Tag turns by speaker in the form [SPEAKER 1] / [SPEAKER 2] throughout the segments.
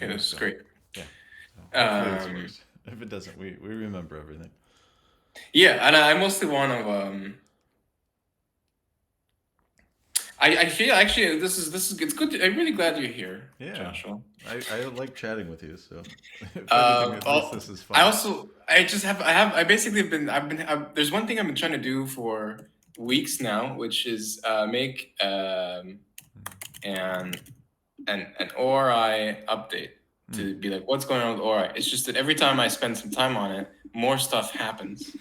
[SPEAKER 1] I
[SPEAKER 2] Okay,
[SPEAKER 1] hope
[SPEAKER 2] this is
[SPEAKER 1] so.
[SPEAKER 2] great.
[SPEAKER 1] Yeah. So hopefully this
[SPEAKER 2] Um,
[SPEAKER 1] works. If it doesn't, we remember everything.
[SPEAKER 2] yeah, and I mostly want to. I feel actually this is it's good. I'm really glad you're here,
[SPEAKER 1] Yeah.
[SPEAKER 2] Joshua.
[SPEAKER 1] I like chatting with you, so if anything, at least this is
[SPEAKER 2] I
[SPEAKER 1] fun.
[SPEAKER 2] also I just have I basically there's one thing I've been trying to do for weeks now, which is make an an ORI update
[SPEAKER 1] Mm.
[SPEAKER 2] to be like what's going on with ORI. It's just that every time I spend some time on it, more stuff happens,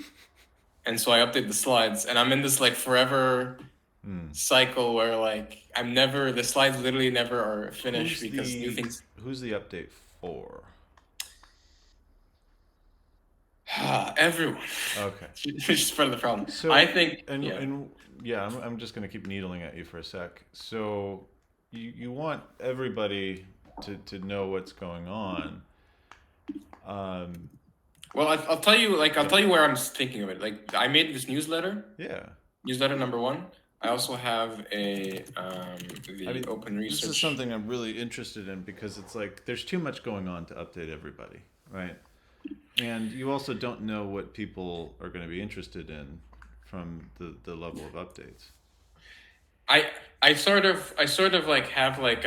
[SPEAKER 2] and so I update the slides, and I'm in this like forever
[SPEAKER 1] Mm.
[SPEAKER 2] cycle where like the slides literally never are finished because new things.
[SPEAKER 1] Who's the update for?
[SPEAKER 2] Everyone.
[SPEAKER 1] Okay.
[SPEAKER 2] Which is part of the problem. I
[SPEAKER 1] So
[SPEAKER 2] think, yeah.
[SPEAKER 1] and yeah, I'm just gonna keep needling at you for a sec. So you want everybody to know what's going on. Um,
[SPEAKER 2] Well, I'll tell you, like, I'll
[SPEAKER 1] yeah,
[SPEAKER 2] tell you where I'm thinking of it. Like, I made this
[SPEAKER 1] yeah.
[SPEAKER 2] newsletter number one. I also have
[SPEAKER 1] I
[SPEAKER 2] the
[SPEAKER 1] mean,
[SPEAKER 2] open
[SPEAKER 1] this is
[SPEAKER 2] research.
[SPEAKER 1] something I'm really interested in because it's like there's too much going on to update everybody, right? And you also don't know what people are going to be interested in from the level of updates.
[SPEAKER 2] I I sort of like have like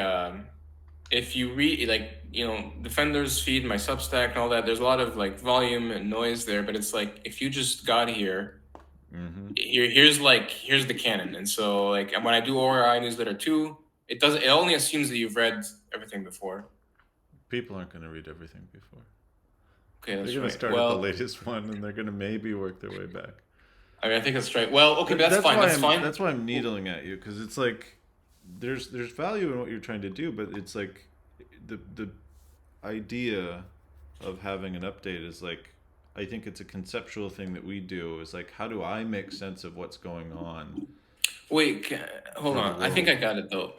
[SPEAKER 2] if you read like Defender's feed, my Substack and all that, there's a lot of like volume and noise there, but it's like if you just got here,
[SPEAKER 1] Mm-hmm.
[SPEAKER 2] here's the canon, and so like and when I do ORI newsletter two, it only assumes that you've read everything before.
[SPEAKER 1] People aren't going to read everything before.
[SPEAKER 2] Okay,
[SPEAKER 1] They're
[SPEAKER 2] that's
[SPEAKER 1] going to
[SPEAKER 2] right.
[SPEAKER 1] start at the
[SPEAKER 2] Well,
[SPEAKER 1] latest one and they're going to maybe work their way back.
[SPEAKER 2] I mean, I think that's right. Well, okay, but that's
[SPEAKER 1] That's
[SPEAKER 2] fine.
[SPEAKER 1] why
[SPEAKER 2] That's fine.
[SPEAKER 1] I'm needling at you because it's like there's value in what you're trying to do, but it's like the idea of having an update is like I think it's a conceptual thing that we do is like how do I make sense of what's going on
[SPEAKER 2] Wait, hold
[SPEAKER 1] for the
[SPEAKER 2] on. I think I
[SPEAKER 1] world?
[SPEAKER 2] got it though.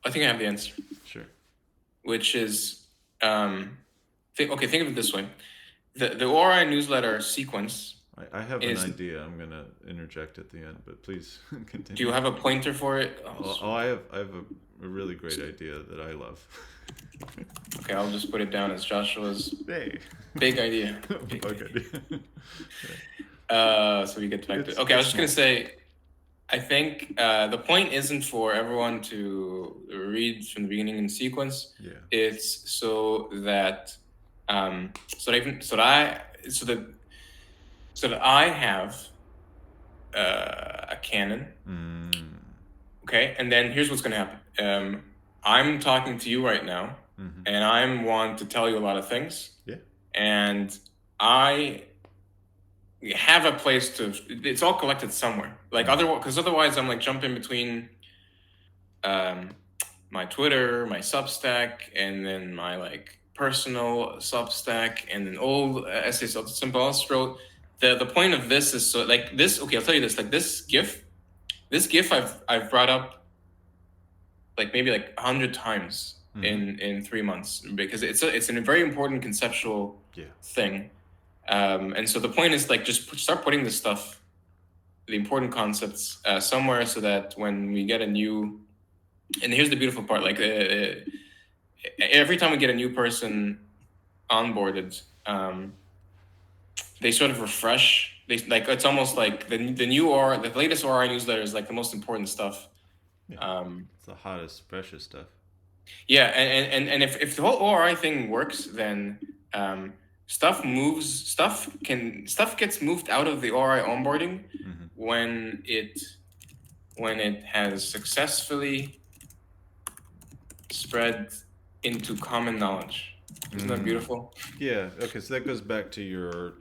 [SPEAKER 2] I think I have the answer,
[SPEAKER 1] Sure.
[SPEAKER 2] which is okay. Think of it this way: the ORI newsletter sequence
[SPEAKER 1] I have an
[SPEAKER 2] is.
[SPEAKER 1] idea. I'm gonna interject at the end, but please
[SPEAKER 2] Do you
[SPEAKER 1] continue.
[SPEAKER 2] have a pointer for it? Oh,
[SPEAKER 1] Oh,
[SPEAKER 2] sweet.
[SPEAKER 1] I have a really great idea that I love.
[SPEAKER 2] Okay, I'll just put it down as Joshua's
[SPEAKER 1] Hey,
[SPEAKER 2] big idea. Big
[SPEAKER 1] bug
[SPEAKER 2] idea.
[SPEAKER 1] idea.
[SPEAKER 2] So we get back to it. Okay, I was
[SPEAKER 1] It's
[SPEAKER 2] just gonna
[SPEAKER 1] small.
[SPEAKER 2] say. I think the point isn't for everyone to read from the beginning in sequence.
[SPEAKER 1] Yeah.
[SPEAKER 2] It's so that so that even so that I so that I have a canon.
[SPEAKER 1] Mm.
[SPEAKER 2] Okay, and then here's what's going to happen. I'm talking to you right now,
[SPEAKER 1] Mm-hmm.
[SPEAKER 2] and I'm want to tell you a lot of things,
[SPEAKER 1] Yeah.
[SPEAKER 2] and I have a place to. It's all collected somewhere. Like otherwise I'm like jumping between um, my Twitter, my Substack, and then my like personal Substack, and then old essays. So somebody else wrote. The point of this is so like this. Okay, I'll tell you this. Like this GIF I've brought up like maybe like 100 times
[SPEAKER 1] Mm-hmm.
[SPEAKER 2] in 3 months because it's a very important conceptual
[SPEAKER 1] Yeah.
[SPEAKER 2] thing. And so the point is like just start putting this stuff, the important concepts, somewhere so that when we get a new, and here's the beautiful part, like every time we get a new person onboarded, they sort of refresh. They like it's almost like the new or the latest ORI newsletter is like the most important stuff.
[SPEAKER 1] Yeah.
[SPEAKER 2] Um,
[SPEAKER 1] It's the hottest, freshest stuff.
[SPEAKER 2] yeah, and if the whole ORI thing works, then stuff gets moved out of the ORI onboarding
[SPEAKER 1] Mm-hmm.
[SPEAKER 2] when it has successfully spread into common knowledge. Isn't that
[SPEAKER 1] Mm.
[SPEAKER 2] beautiful?
[SPEAKER 1] Yeah. Okay. So that goes back to your,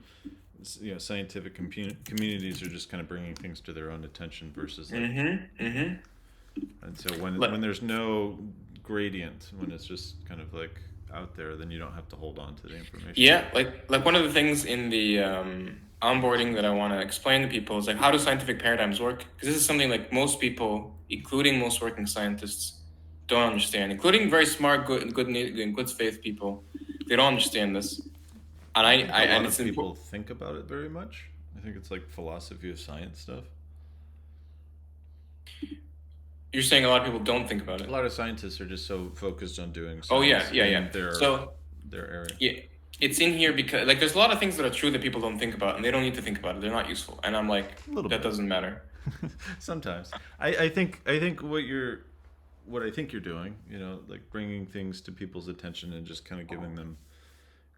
[SPEAKER 1] scientific communities are just kind of bringing things to their own attention versus like,
[SPEAKER 2] Mm-hmm. Mm-hmm.
[SPEAKER 1] and so when
[SPEAKER 2] Like,
[SPEAKER 1] there's no gradient, when it's just kind of like out there, then you don't have to hold on to the information.
[SPEAKER 2] yeah, like one of the things in the onboarding that I want to explain to people is like how do scientific paradigms work? Because this is something like most people, including most working scientists, don't understand, including very smart, good faith people. They don't understand this, and
[SPEAKER 1] I don't think a
[SPEAKER 2] and
[SPEAKER 1] lot
[SPEAKER 2] it's
[SPEAKER 1] of people
[SPEAKER 2] important.
[SPEAKER 1] think about it very much. I think it's like philosophy of science stuff.
[SPEAKER 2] You're saying a lot of people don't think about
[SPEAKER 1] A
[SPEAKER 2] it.
[SPEAKER 1] lot of scientists are just so focused on doing
[SPEAKER 2] Oh
[SPEAKER 1] science
[SPEAKER 2] yeah,
[SPEAKER 1] in
[SPEAKER 2] So
[SPEAKER 1] their area.
[SPEAKER 2] yeah, it's in here because like there's a lot of things that are true that people don't think about, and they don't need to think about it. They're not useful, and I'm like,
[SPEAKER 1] A little
[SPEAKER 2] that
[SPEAKER 1] bit.
[SPEAKER 2] doesn't matter.
[SPEAKER 1] Sometimes. I think what I think you're doing, you know, like bringing things to people's attention and just kind of giving them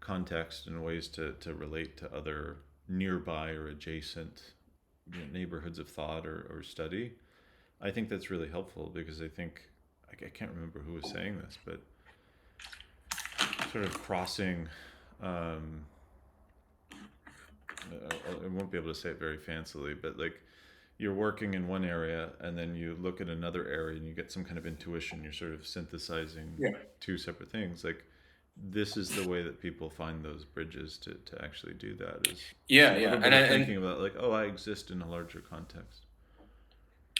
[SPEAKER 1] context and ways to relate to other nearby or adjacent, you know, neighborhoods of thought or study. I think that's really helpful because I think I can't remember who was saying this, but sort of crossing. Um, I won't be able to say it very fancily, but like you're working in one area and then you look at another area and you get some kind of intuition. You're sort of synthesizing
[SPEAKER 2] Yeah.
[SPEAKER 1] two separate things. Like this is the way that people find those bridges to actually do that is
[SPEAKER 2] Yeah,
[SPEAKER 1] a
[SPEAKER 2] yeah,
[SPEAKER 1] little bit of thinking about like, oh, I exist in a larger context.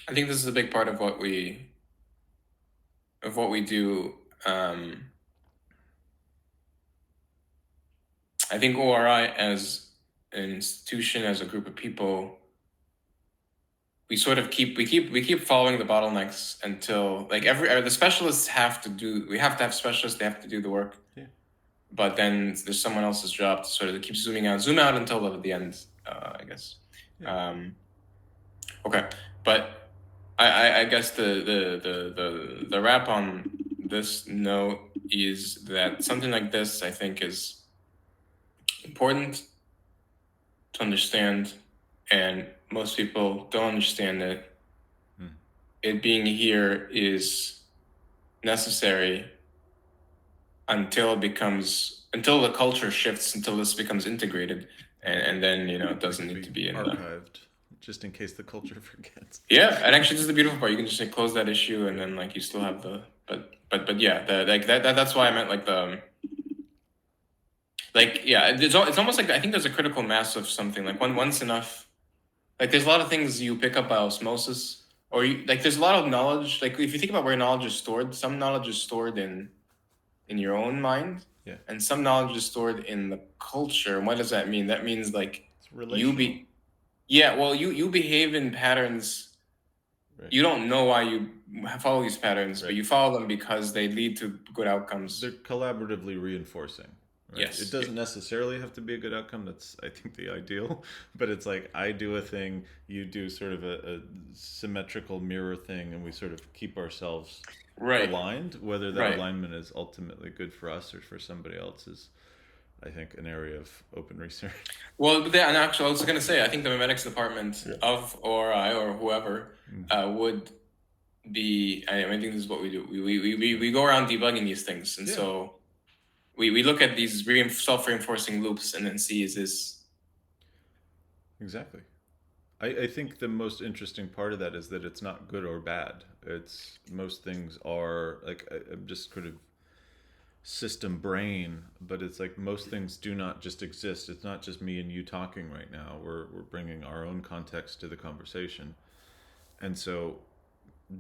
[SPEAKER 2] I think this is a big part of what we do. I think ORI as an institution, as a group of people, we sort of keep following the bottlenecks until like the specialists have to do. We have to have specialists. They have to do the work.
[SPEAKER 1] Yeah.
[SPEAKER 2] But then there's someone else's job to sort of keep zoom out until the end. I guess.
[SPEAKER 1] Yeah.
[SPEAKER 2] Okay, but I guess the wrap on this note is that something like this I think is important to understand, and most people don't understand it. It being here is necessary until the culture shifts, until this becomes integrated, and then it doesn't need to be
[SPEAKER 1] archived, just in case the culture forgets.
[SPEAKER 2] Yeah, and actually, this is the beautiful part. You can just like close that issue, and then like you still have the but yeah, that's why I meant like it's almost like I think there's a critical mass of something like once enough. Like there's a lot of things you pick up by osmosis, or there's a lot of knowledge. Like if you think about where knowledge is stored, some knowledge is stored in your own mind,
[SPEAKER 1] Yeah.
[SPEAKER 2] and some knowledge is stored in the culture. And what does that mean? That means like you behave in patterns. Right. You don't know why you follow these patterns, right, but you follow them because they lead to good outcomes.
[SPEAKER 1] They're collaboratively reinforcing. Right?
[SPEAKER 2] Yes.
[SPEAKER 1] It doesn't necessarily have to be a good outcome. That's, I think, the ideal. But it's like I do a thing, you do sort of a symmetrical mirror thing, and we sort of keep ourselves aligned. Whether that alignment is ultimately good for us or for somebody else is, I think, an area of open research.
[SPEAKER 2] Well, and actually, I was going to say, I think the Memetics department of ORI or whoever would be. I think this is what we do. We go around debugging these things, and so we look at these self-reinforcing loops and then see, is this
[SPEAKER 1] exactly. I think the most interesting part of that is that it's not good or bad. It's most things are like I'm just sort of system brain, but it's like most things do not just exist. It's not just me and you talking right now. We're bringing our own context to the conversation, and so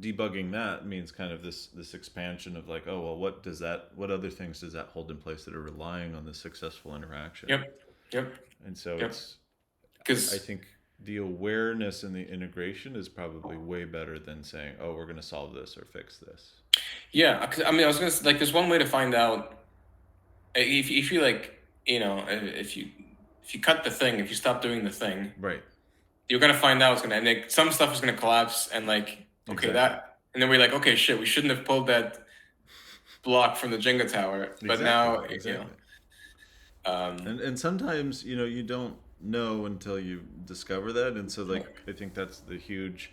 [SPEAKER 1] debugging that means kind of this expansion of like, oh well, what other things does that hold in place that are relying on the successful interaction?
[SPEAKER 2] Yep.
[SPEAKER 1] And so it's because I think the awareness and the integration is probably way better than saying, oh, we're going to solve this or fix this.
[SPEAKER 2] Yeah, I mean, I was gonna say, like, there's one way to find out if you like, if you cut the thing, if you stop doing the thing,
[SPEAKER 1] right,
[SPEAKER 2] you're gonna find out it's gonna, and like, some stuff is gonna collapse, and like, okay, that, and then we're like, okay, shit, we shouldn't have pulled that block from the Jenga tower, but now,
[SPEAKER 1] and sometimes you don't know until you discover that, and so like I think that's the huge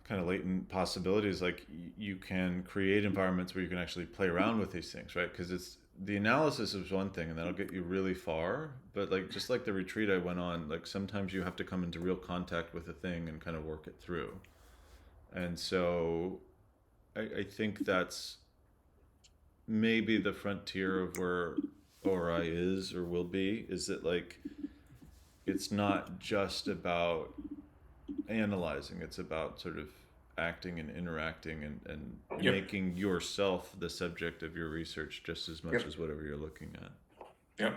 [SPEAKER 1] kind of latent possibilities. Like you can create environments where you can actually play around with these things, right? Because it's the analysis is one thing and that'll get you really far, but like just like the retreat I went on, like sometimes you have to come into real contact with a thing and kind of work it through. And so I think that's maybe the frontier of where ORI is or will be, is that like it's not just about analyzing, it's about sort of acting and interacting and making yourself the subject of your research just as much as whatever you're looking at.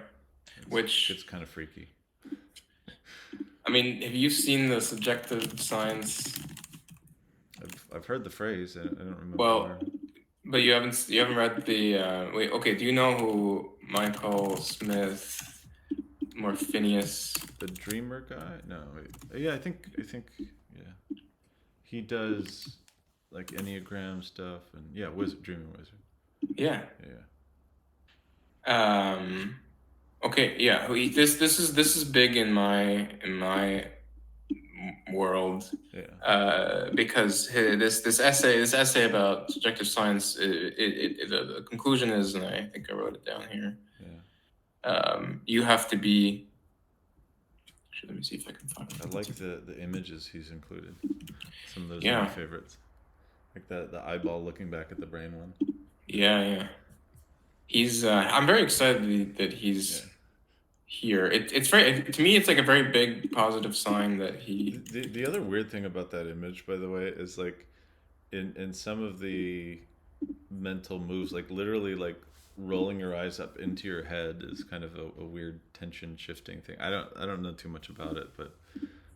[SPEAKER 1] Which it's kind of freaky.
[SPEAKER 2] I mean, have you seen the subjective science
[SPEAKER 1] I've heard the phrase. I don't remember
[SPEAKER 2] Well,
[SPEAKER 1] where.
[SPEAKER 2] but you haven't read the wait. Okay, do you know who Michael Smith Morphinius?
[SPEAKER 1] The Dreamer guy? No, wait. Yeah, I think yeah. He does like Enneagram stuff and yeah, Dreaming Wizard.
[SPEAKER 2] Yeah.
[SPEAKER 1] Yeah.
[SPEAKER 2] Okay. Yeah. This is big in my world.
[SPEAKER 1] Yeah.
[SPEAKER 2] Because this essay about subjective science, the conclusion is, and I think I wrote it down here.
[SPEAKER 1] Yeah.
[SPEAKER 2] You have to be. Actually, let me see if I can find it.
[SPEAKER 1] I like the images he's included. Some of those are my favorites. Like the eyeball looking back at the brain one.
[SPEAKER 2] Yeah. He's. I'm very excited that he's here. It's very, to me, it's like a very big positive sign that he.
[SPEAKER 1] The other weird thing about that image, by the way, is like in some of the mental moves, like literally like rolling your eyes up into your head is kind of a weird tension shifting thing. I don't know too much about it, but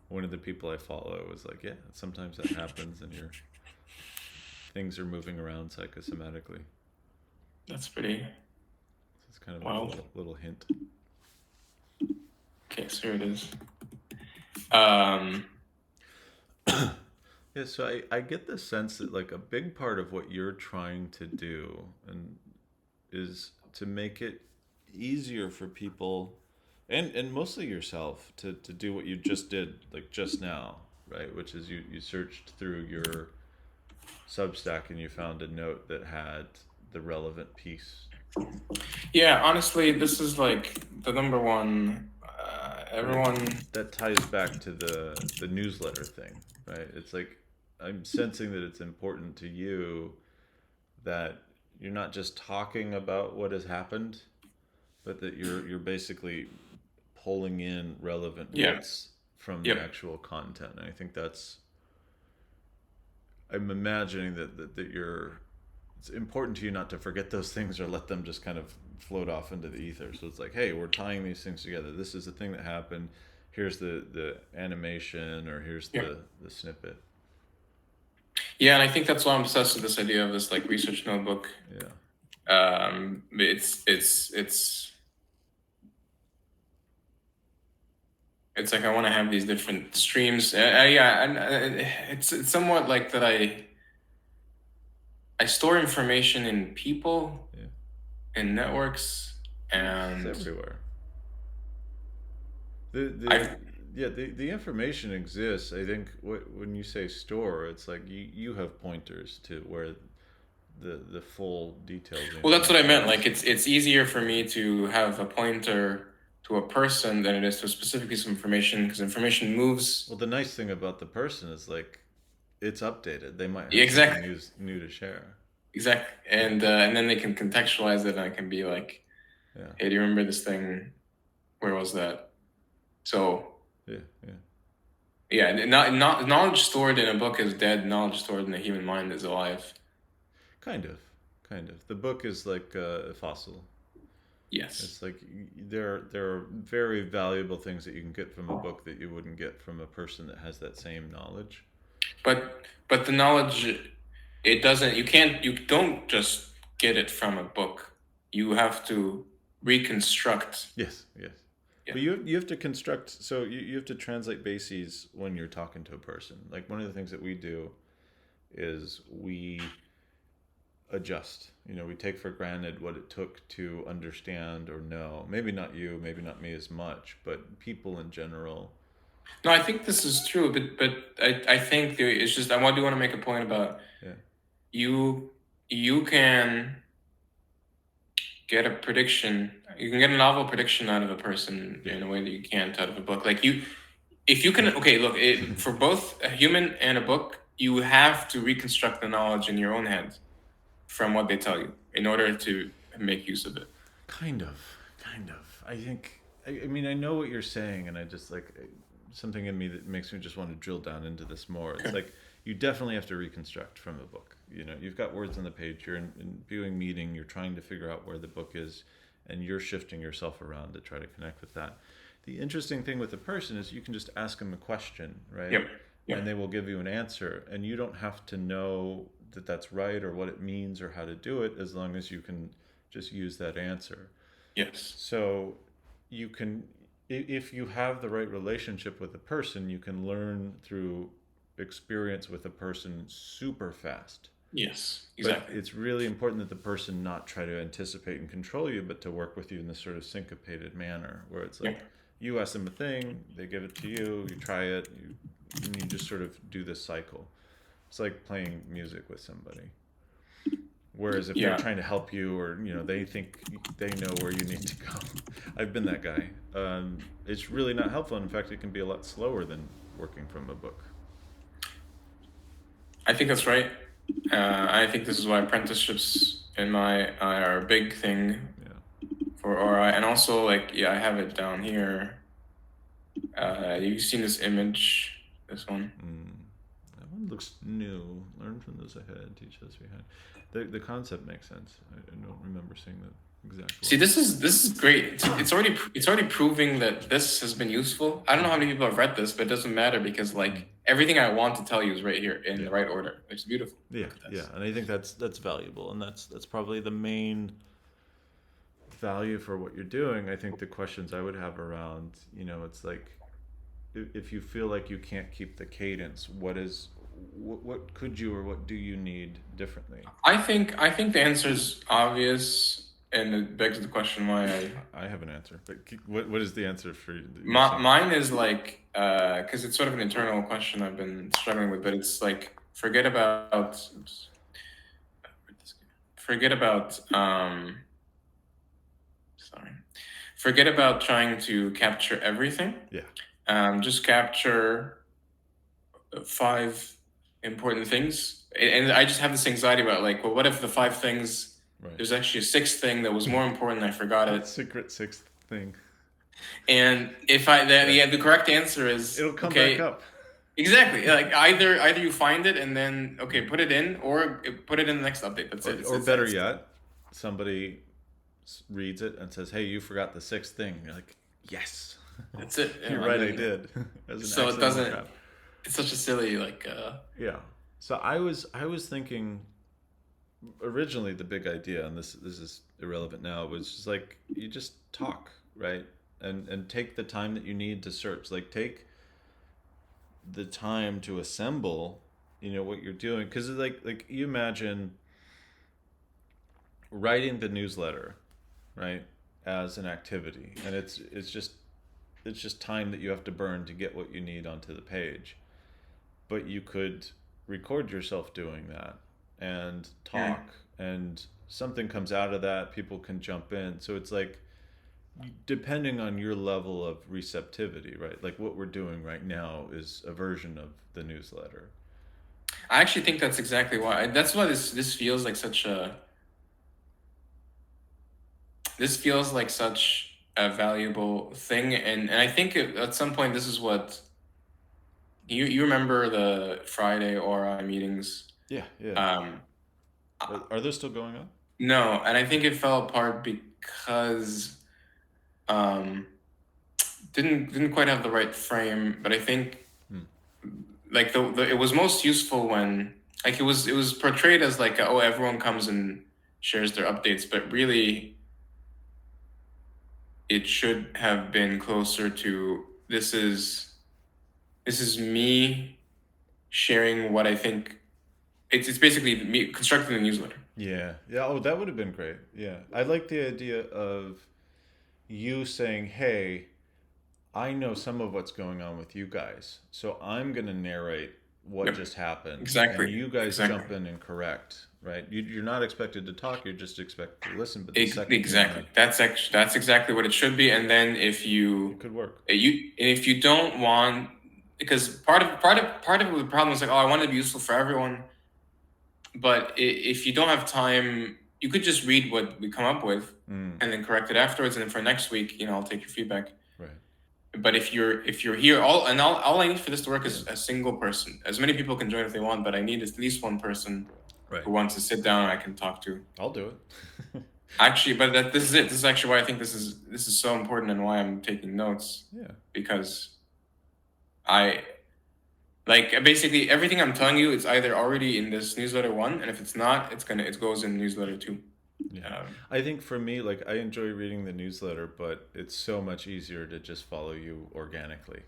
[SPEAKER 1] one of the people I follow was like, yeah, sometimes that happens and your things are moving around psychosomatically.
[SPEAKER 2] That's pretty.
[SPEAKER 1] It's kind of a little hint.
[SPEAKER 2] Okay, so here it is.
[SPEAKER 1] Yeah, so I get the sense that like a big part of what you're trying to do and is to make it easier for people and mostly yourself to do what you just did like just now, right? Which is you searched through your Substack and you found a note that had the relevant piece.
[SPEAKER 2] Yeah, honestly, this is like the number one. Everyone
[SPEAKER 1] that ties back to the newsletter thing, right? It's like I'm sensing that it's important to you that you're not just talking about what has happened, but that you're basically pulling in relevant bits from the actual content. And I think I'm imagining that you're. It's important to you not to forget those things or let them just kind of float off into the ether. So it's like, hey, we're tying these things together. This is the thing that happened. Here's the animation, or here's the snippet.
[SPEAKER 2] Yeah, and I think that's why I'm obsessed with this idea of this like research notebook.
[SPEAKER 1] Yeah.
[SPEAKER 2] It's like I want to have these different streams. And it's somewhat like that. I store information in people, in networks, and
[SPEAKER 1] it's everywhere. The information exists. I think when you say store, it's like you have pointers to where the full details.
[SPEAKER 2] Well, that's what I meant. Like it's easier for me to have a pointer to a person than it is to a specific piece of information, because information moves.
[SPEAKER 1] Well, the nice thing about the person is like it's updated. They might have something new to share.
[SPEAKER 2] Exactly, and then they can contextualize it, and I can be like, "Hey, do you remember this thing? Where was that?" So not knowledge stored in a book is dead. Knowledge stored in the human mind is alive.
[SPEAKER 1] Kind of. The book is like a fossil.
[SPEAKER 2] Yes.
[SPEAKER 1] It's like there are very valuable things that you can get from a book that you wouldn't get from a person that has that same knowledge.
[SPEAKER 2] But the knowledge, you don't just get it from a book. You have to reconstruct.
[SPEAKER 1] Yes. Yeah. But you have to construct, so you have to translate bases when you're talking to a person. Like one of the things that we do is we adjust. We take for granted what it took to understand or know. Maybe not you, maybe not me as much, but people in general.
[SPEAKER 2] No, I think this is true, but I think it's just I do want to make a point about you can get a prediction. You can get a novel prediction out of a person in a way that you can't out of a book. Like if you can, look, for both a human and a book, you have to reconstruct the knowledge in your own head from what they tell you in order to make use of it.
[SPEAKER 1] Kind of. I think, I mean, I know what you're saying, and I just like something in me that makes me just want to drill down into this more. It's like you definitely have to reconstruct from a book. You've got words on the page, you're in viewing meeting, you're trying to figure out where the book is, and you're shifting yourself around to try to connect with that. The interesting thing with a person is you can just ask them a question, right?
[SPEAKER 2] Yep. Yeah.
[SPEAKER 1] and they will give you an answer, and you don't have to know that that's right or what it means or how to do it, as long as you can just use that answer.
[SPEAKER 2] Yes.
[SPEAKER 1] So you can, if you have the right relationship with a person, you can learn through experience with a person super fast.
[SPEAKER 2] Yes.
[SPEAKER 1] But
[SPEAKER 2] Exactly.
[SPEAKER 1] it's really important that the person not try to anticipate and control you, but to work with you in this sort of syncopated manner, where it's
[SPEAKER 2] Yeah.
[SPEAKER 1] like you ask them a thing, they give it to you, you try it, and you just sort of do this cycle. It's like playing music with somebody. Whereas if they're
[SPEAKER 2] Yeah.
[SPEAKER 1] trying to help you, or they think they know where you need to go, I've been that guy. It's really not helpful. In fact, it can be a lot slower than working from a book.
[SPEAKER 2] I think that's right. I think this is why apprenticeships in my are a big thing
[SPEAKER 1] Yeah.
[SPEAKER 2] for RI, and also like I have it down here. You've seen this image, this one.
[SPEAKER 1] That one looks new. Learn from those ahead, teach those behind. The concept makes sense. I don't remember seeing that exactly.
[SPEAKER 2] See, this is great. It's already proving that this has been useful. I don't know how many people have read this, but it doesn't matter because like everything I want to tell you is right here in the right order. It's beautiful.
[SPEAKER 1] Yeah, yeah, and I think that's valuable, and that's probably the main value for what you're doing. I think the questions I would have around, it's like, if you feel like you can't keep the cadence, what could you, or what do you need differently?
[SPEAKER 2] I think the answer is obvious, and it begs the question why
[SPEAKER 1] I have an answer, but what is the answer for you?
[SPEAKER 2] Mine is like, because it's sort of an internal question I've been struggling with, but it's like, forget about trying to capture everything.
[SPEAKER 1] Yeah.
[SPEAKER 2] Just capture 5 important things. And I just have this anxiety about like, well, what if the 5 things,
[SPEAKER 1] Right.
[SPEAKER 2] there's actually a 6th thing that was more important and I forgot it.
[SPEAKER 1] Secret 6th thing.
[SPEAKER 2] And if the correct answer is,
[SPEAKER 1] it'll come back up.
[SPEAKER 2] Exactly. Like either you find it and then put it in, or put it in the next update. That's it.
[SPEAKER 1] Or better yet, somebody reads it and says, "Hey, you forgot the 6th thing." You're like, "Yes,
[SPEAKER 2] that's it."
[SPEAKER 1] You're right, I did.
[SPEAKER 2] So it doesn't. It's such a silly
[SPEAKER 1] Yeah. So I was thinking originally, the big idea, and this is irrelevant now, was just like, you just talk, right, and take the time that you need to search. Like, take the time to assemble, what you're doing, because like you imagine writing the newsletter, right, as an activity, and it's just time that you have to burn to get what you need onto the page. But you could record yourself doing that and talk, and something comes out of that, people can jump in. So it's like, depending on your level of receptivity, right? Like what we're doing right now is a version of the newsletter.
[SPEAKER 2] I actually think that's exactly why. That's why this feels like such a valuable thing, and I think at some point this is what you remember, the Friday RI meetings.
[SPEAKER 1] Yeah. Are those still going on?
[SPEAKER 2] No, and I think it fell apart because didn't quite have the right frame. But I think like it was most useful when like it was portrayed as like, oh, everyone comes and shares their updates, but really it should have been closer to, this is me sharing what I think. It's basically me constructing the newsletter.
[SPEAKER 1] Yeah. Oh, that would have been great. Yeah, I like the idea of you saying, "Hey, I know some of what's going on with you guys, so I'm going to narrate what just happened.
[SPEAKER 2] Exactly.
[SPEAKER 1] And you guys jump in and correct, right? You're not expected to talk, you're just expected to listen. But
[SPEAKER 2] exactly. That's exactly what it should be. And then if
[SPEAKER 1] it could work.
[SPEAKER 2] If you don't want, because part of the problem is like, oh, I want it to be useful for everyone. But if you don't have time, you could just read what we come up with and then correct it afterwards. And then for next week, I'll take your feedback.
[SPEAKER 1] Right.
[SPEAKER 2] But if you're here, all I need for this to work is a single person. As many people can join if they want, but I need at least one person who wants to sit down and I can talk to.
[SPEAKER 1] I'll do it.
[SPEAKER 2] Actually, but this is it. This is actually why I think this is so important and why I'm taking notes.
[SPEAKER 1] Yeah.
[SPEAKER 2] Because Like basically everything I'm telling you, it's either already in this newsletter 1, and if it's not, it goes in newsletter 2.
[SPEAKER 1] Yeah. I think for me, like, I enjoy reading the newsletter, but it's so much easier to just follow you organically.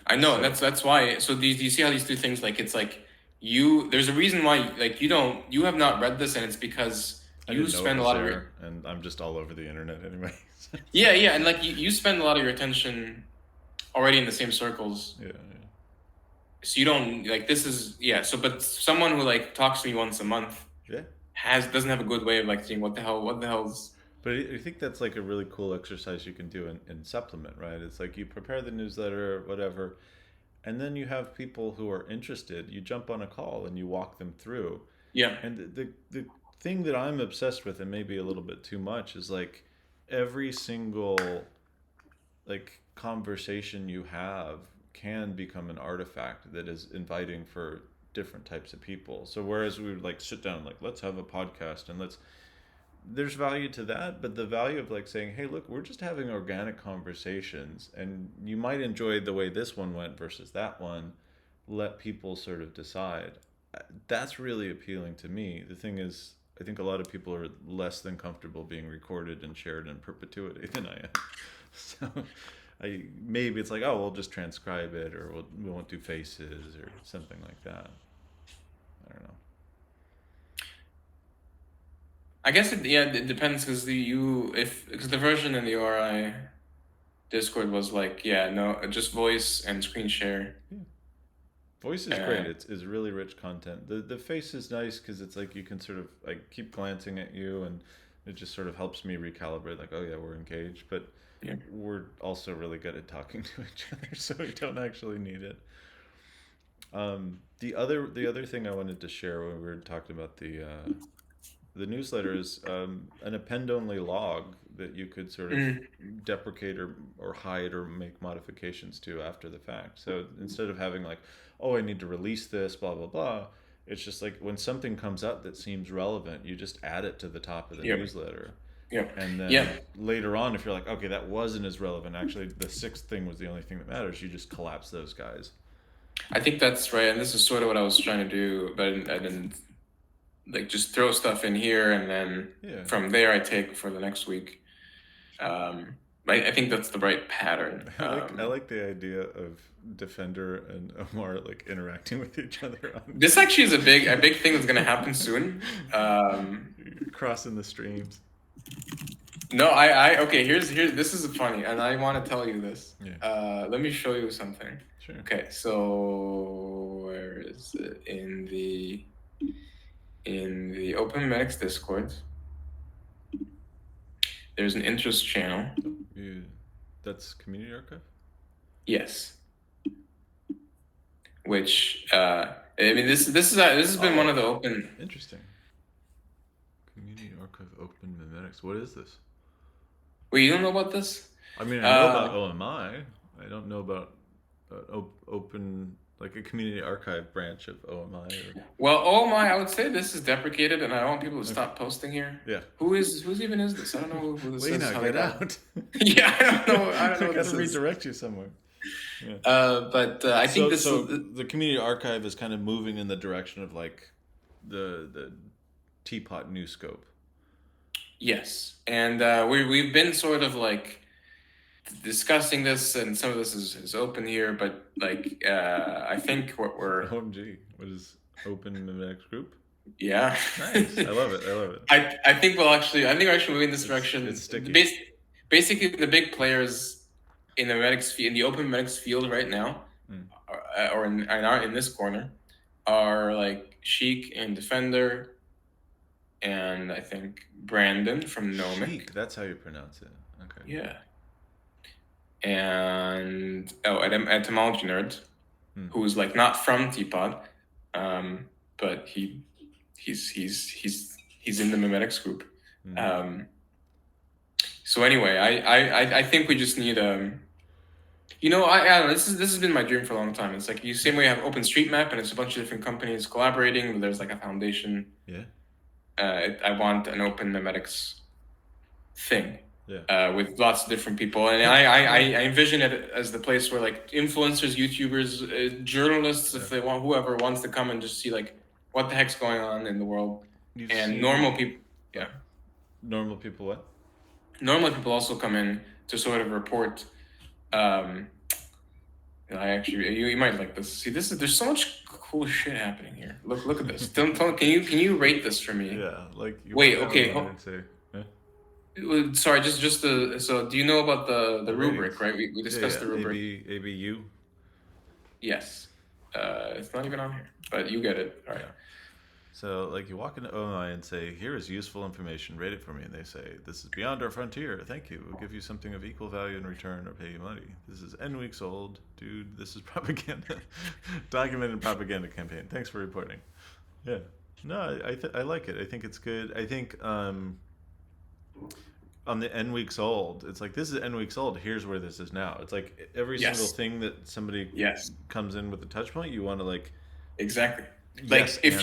[SPEAKER 2] I know, and
[SPEAKER 1] So
[SPEAKER 2] that's why. So do you see how these two things, like, it's like there's a reason why, like, you have not read this, and it's because
[SPEAKER 1] I
[SPEAKER 2] you
[SPEAKER 1] didn't know it
[SPEAKER 2] spend a
[SPEAKER 1] was
[SPEAKER 2] lot of your
[SPEAKER 1] there, and I'm just all over the internet anyway.
[SPEAKER 2] yeah, yeah, and like you spend a lot of your attention already in the same circles.
[SPEAKER 1] Yeah,
[SPEAKER 2] So you don't like this is yeah. So but someone who like talks to me once a month
[SPEAKER 1] yeah.
[SPEAKER 2] doesn't have a good way of like seeing what the hell's.
[SPEAKER 1] But I think that's like a really cool exercise you can do in supplement, right? It's like you prepare the newsletter, whatever, and then you have people who are interested. You jump on a call and you walk them through.
[SPEAKER 2] Yeah.
[SPEAKER 1] And the thing that I'm obsessed with, and maybe a little bit too much, is like every single like conversation you have can become an artifact that is inviting for different types of people. So whereas we would like sit down, like, let's have a podcast and let's, there's value to that, but the value of like saying, hey, look, we're just having organic conversations and you might enjoy the way this one went versus that one, let people sort of decide. That's really appealing to me. The thing is, I think a lot of people are less than comfortable being recorded and shared in perpetuity than I am. So maybe it's like, oh, we'll just transcribe it, or we won't do faces or something like that. I don't know.
[SPEAKER 2] I guess it depends because because the version in the ORI Discord was like, yeah, no, just voice and screen share.
[SPEAKER 1] Yeah. Voice is great. It's really rich content. The face is nice because it's like you can sort of like keep glancing at you, and it just sort of helps me recalibrate. Like, oh yeah, we're engaged, but
[SPEAKER 2] Yeah.
[SPEAKER 1] we're also really good at talking to each other, so we don't actually need it. The other thing I wanted to share when we were talking about the newsletter is an append only log that you could sort of deprecate or hide or make modifications to after the fact. So instead of having like, oh, I need to release this, blah, blah, blah, it's just like when something comes up that seems relevant, you just add it to the top of the
[SPEAKER 2] Yep.
[SPEAKER 1] newsletter.
[SPEAKER 2] Yep.
[SPEAKER 1] And then
[SPEAKER 2] Yeah.
[SPEAKER 1] later on, if you're like, okay, that wasn't as relevant, actually, the sixth thing was the only thing that matters, you just collapse those guys.
[SPEAKER 2] I think that's right, and this is sort of what I was trying to do, but I didn't like just throw stuff in here, and then
[SPEAKER 1] Yeah.
[SPEAKER 2] from there I take for the next week. I think that's the right pattern.
[SPEAKER 1] I like the idea of Defender and Omar like interacting with each other.
[SPEAKER 2] This actually is a big thing that's gonna happen soon.
[SPEAKER 1] Crossing the streams.
[SPEAKER 2] No, okay. Here's this is funny, and I want to tell you this.
[SPEAKER 1] Yeah.
[SPEAKER 2] Let me show you something.
[SPEAKER 1] Sure.
[SPEAKER 2] Okay, so where is it in the OpenMetics Discord? There's an interest channel.
[SPEAKER 1] That's Community Archive?
[SPEAKER 2] Yes. Which I mean, this has been one of the open.
[SPEAKER 1] Interesting. Community Archive Open Memetics. What is this?
[SPEAKER 2] Wait, you don't know about this?
[SPEAKER 1] I mean, I know about OMI. I don't know about open, like a community archive branch of OMI.
[SPEAKER 2] Well, OMI, I would say this is deprecated, and I want people to stop posting here.
[SPEAKER 1] Yeah.
[SPEAKER 2] Who's even is this? I don't know who this is.
[SPEAKER 1] Lena, get out.
[SPEAKER 2] Yeah, I don't know. I don't know.
[SPEAKER 1] I gotta redirect you somewhere. Yeah.
[SPEAKER 2] But I think this.
[SPEAKER 1] So the community archive is kind of moving in the direction of like the teapot new scope.
[SPEAKER 2] Yes, and we've been sort of like discussing this, and some of this is open here, but like I think what we're
[SPEAKER 1] OMG, what is Open Memetics Group?
[SPEAKER 2] Yeah,
[SPEAKER 1] nice. I love it.
[SPEAKER 2] I think we're actually moving in this direction.
[SPEAKER 1] It's sticky.
[SPEAKER 2] Basically, the big players in the open memetics field right now, or in this corner, are like Sheik and Defender, and I think Brandon from Nomic.
[SPEAKER 1] Sheik, that's how you pronounce it. Okay.
[SPEAKER 2] Yeah. And etymology nerd, who's like not from Teapot, but he's in the memetics group. So anyway, I think we just need you know, I don't know, this has been my dream for a long time. It's like you same way you have OpenStreetMap, and it's a bunch of different companies collaborating, but there's like a foundation.
[SPEAKER 1] Yeah.
[SPEAKER 2] I want an open memetics thing. with lots of different people. And I envision it as the place where like influencers, YouTubers, journalists, if they want, whoever wants to come and just see like what the heck's going on in the world. Normal people,
[SPEAKER 1] Normal people what?
[SPEAKER 2] Normal people also come in to sort of report. You might like this. See, there's so much cool shit happening here. Look at this. Can you rate this for me?
[SPEAKER 1] Yeah, like
[SPEAKER 2] wait, okay. Sorry, so do you know about the rubric, right? We discussed the rubric.
[SPEAKER 1] ABU.
[SPEAKER 2] Yes. It's not even on here, but you get it. All right.
[SPEAKER 1] Yeah. So, like, you walk into OMI and say, "Here is useful information. Rate it for me." And they say, "This is beyond our frontier. Thank you. We'll give you something of equal value in return or pay you money. This is N weeks old, dude. This is propaganda, documented propaganda campaign. Thanks for reporting." Yeah. No, I like it. I think it's good. I think on the N weeks old, it's like, this is N weeks old. Here's where this is now. It's like every single thing that somebody comes in with a touch point, you want to like
[SPEAKER 2] exactly. Like if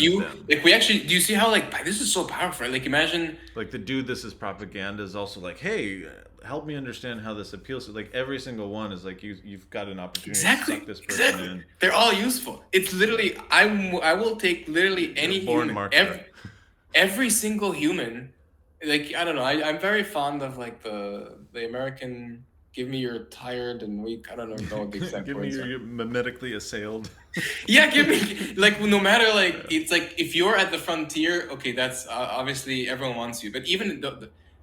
[SPEAKER 2] we actually, do you see how like this is so powerful? Like imagine
[SPEAKER 1] like the dude, this is propaganda is also like, hey, help me understand how this appeals to, like, every single one is like you've got an opportunity to suck this person in.
[SPEAKER 2] They're all useful. It's literally I will take literally any human, every single human. Like I don't know, I'm very fond of like the American. Give me your tired and weak. I don't know the exact
[SPEAKER 1] give
[SPEAKER 2] words.
[SPEAKER 1] Give me your memetically assailed.
[SPEAKER 2] Yeah, give me like no matter like it's like if you're at the frontier, okay, that's obviously everyone wants you. But even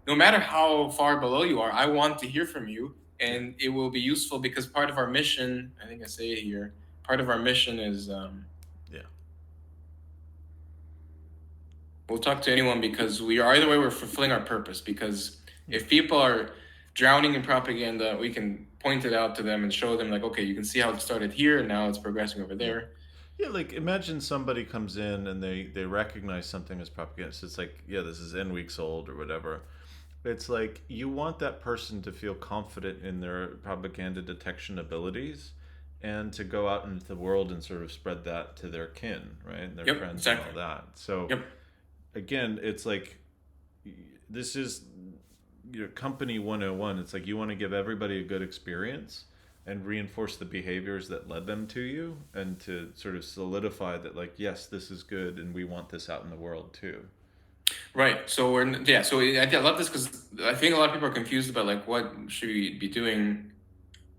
[SPEAKER 2] no matter how far below you are, I want to hear from you, and it will be useful because part of our mission. I think I say it here. Part of our mission is we'll talk to anyone because we are either way we're fulfilling our purpose. Because if people are drowning in propaganda, we can point it out to them and show them like, okay, you can see how it started here and now it's progressing over there.
[SPEAKER 1] Yeah, like imagine somebody comes in and they recognize something as propaganda. So it's like, yeah, this is N weeks old or whatever. It's like you want that person to feel confident in their propaganda detection abilities and to go out into the world and sort of spread that to their kin, right? And their friends and all that. So again, it's like this is company 101. It's like you want to give everybody a good experience and reinforce the behaviors that led them to you, and to sort of solidify that like, yes, this is good and we want this out in the world too.
[SPEAKER 2] Right. So I love this because I think a lot of people are confused about like what should we be doing.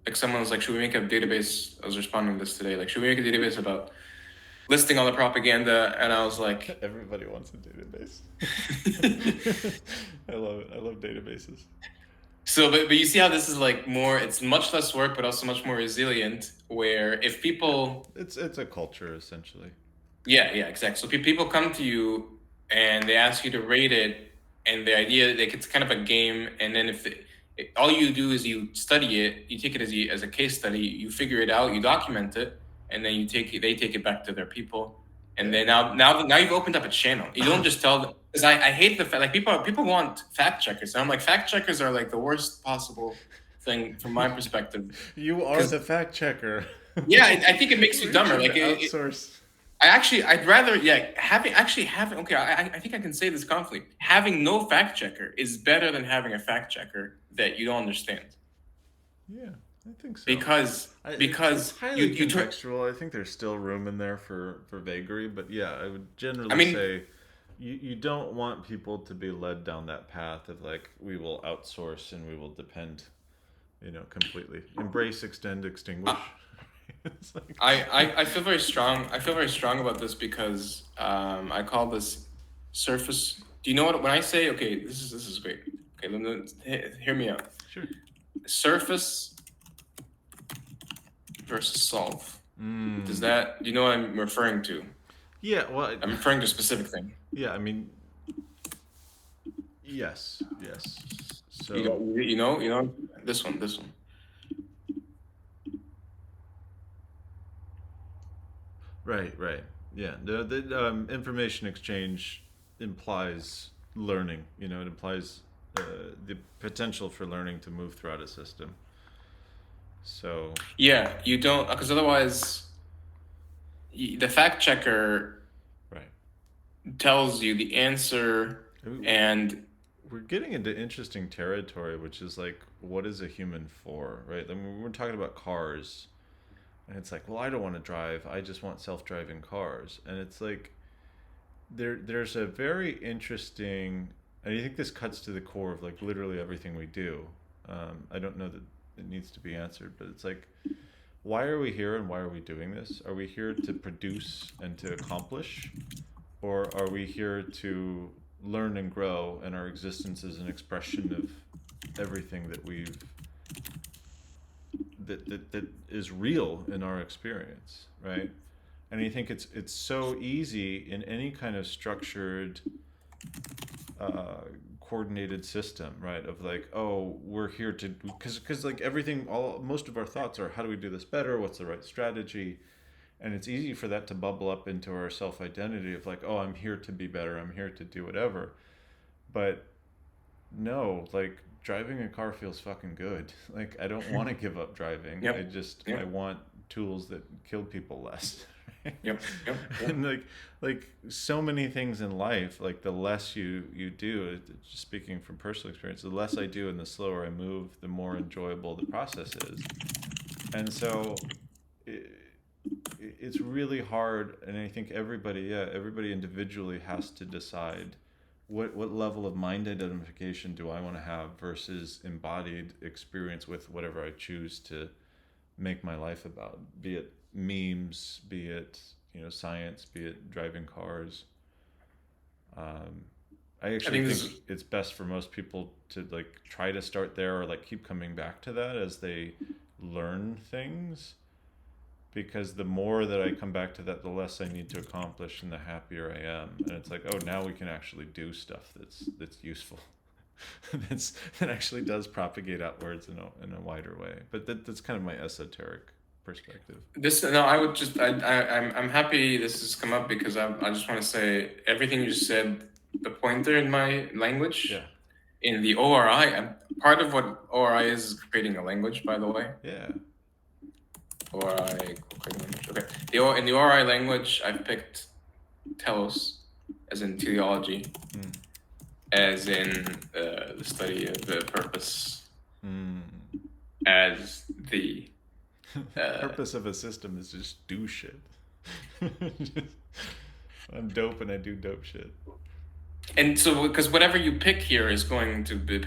[SPEAKER 2] Like someone was like, should we make a database? I was responding to this today. Like, should we make a database about listing all the propaganda? And I was like,
[SPEAKER 1] everybody wants a database. I love it. I love databases.
[SPEAKER 2] So, but you see how this is like more, it's much less work, but also much more resilient, where if people...
[SPEAKER 1] It's a culture, essentially.
[SPEAKER 2] Yeah, exactly. So people come to you and they ask you to rate it, and the idea, like, it's kind of a game, and then if all you do is you study it, you take it as a case study, you figure it out, you document it, and then they take it back to their people. And then now you've opened up a channel. You don't just tell them, because I hate the fact, like people want fact checkers. And I'm like, fact checkers are like the worst possible thing from my perspective.
[SPEAKER 1] You are the fact checker.
[SPEAKER 2] Yeah, I think it makes you dumber. Like
[SPEAKER 1] outsource.
[SPEAKER 2] I'd rather having. Okay, I think I can say this confidently. Having no fact checker is better than having a fact checker that you don't understand.
[SPEAKER 1] Yeah. I think so.
[SPEAKER 2] Because
[SPEAKER 1] it's highly contextual. I think there's still room in there for vagary, but yeah, I would generally say you don't want people to be led down that path of like, we will outsource and we will depend, completely. Embrace, extend, extinguish. It's like...
[SPEAKER 2] I feel very strong. I feel very strong about this because I call this surface. Do you know what when I say okay? This is great. Okay, hear me out.
[SPEAKER 1] Sure.
[SPEAKER 2] Surface versus solve. Do you know what I'm referring to?
[SPEAKER 1] Yeah, well,
[SPEAKER 2] I'm referring to a specific thing.
[SPEAKER 1] Yeah, I mean, yes. So
[SPEAKER 2] you know this one.
[SPEAKER 1] Right. Yeah, the information exchange implies learning. It implies the potential for learning to move throughout a system. So
[SPEAKER 2] yeah, you don't, because otherwise the fact checker tells you the answer and
[SPEAKER 1] we're getting into interesting territory, which is like, what is a human for, right? I mean, we're talking about cars, and it's like, well, I don't want to drive. I just want self-driving cars, and it's like, there's a very interesting, and I think this cuts to the core of like literally everything we do. I don't know that it needs to be answered, but it's like, why are we here and why are we doing this? Are we here to produce and to accomplish, or are we here to learn and grow, and our existence is an expression of everything that we've that is real in our experience, right? And I think it's so easy in any kind of structured, coordinated system, right? Of like, oh, we're here to, because like everything, all most of our thoughts are, how do we do this better? What's the right strategy? And it's easy for that to bubble up into our self identity of like, oh, I'm here to be better. I'm here to do whatever. But no, like driving a car feels fucking good. Like I don't want to give up driving.
[SPEAKER 2] Yep.
[SPEAKER 1] I want tools that kill people less.
[SPEAKER 2] Yep.
[SPEAKER 1] And like so many things in life, like the less you do, just speaking from personal experience, the less I do and the slower I move, the more enjoyable the process is. And so it's really hard, and I think everybody individually has to decide what level of mind identification do I want to have versus embodied experience with whatever I choose to make my life about, be it memes, be it science, be it driving cars. I actually think it's best for most people to like try to start there, or like keep coming back to that as they learn things, because the more that I come back to that, the less I need to accomplish and the happier I am. And it's like, oh, now we can actually do stuff that's useful. that actually does propagate outwards in a wider way. But that's kind of my esoteric perspective.
[SPEAKER 2] I'm happy this has come up, because I just want to say everything you just said, the pointer in my language.
[SPEAKER 1] Yeah.
[SPEAKER 2] In the ORI, part of what ORI is creating a language, by the way.
[SPEAKER 1] Yeah.
[SPEAKER 2] ORI, okay. In the ORI language, I've picked Telos, as in teleology, as in the study of the purpose, as the
[SPEAKER 1] purpose of a system is just do shit. I'm dope and I do dope shit.
[SPEAKER 2] And so, because whatever you pick here is going to be I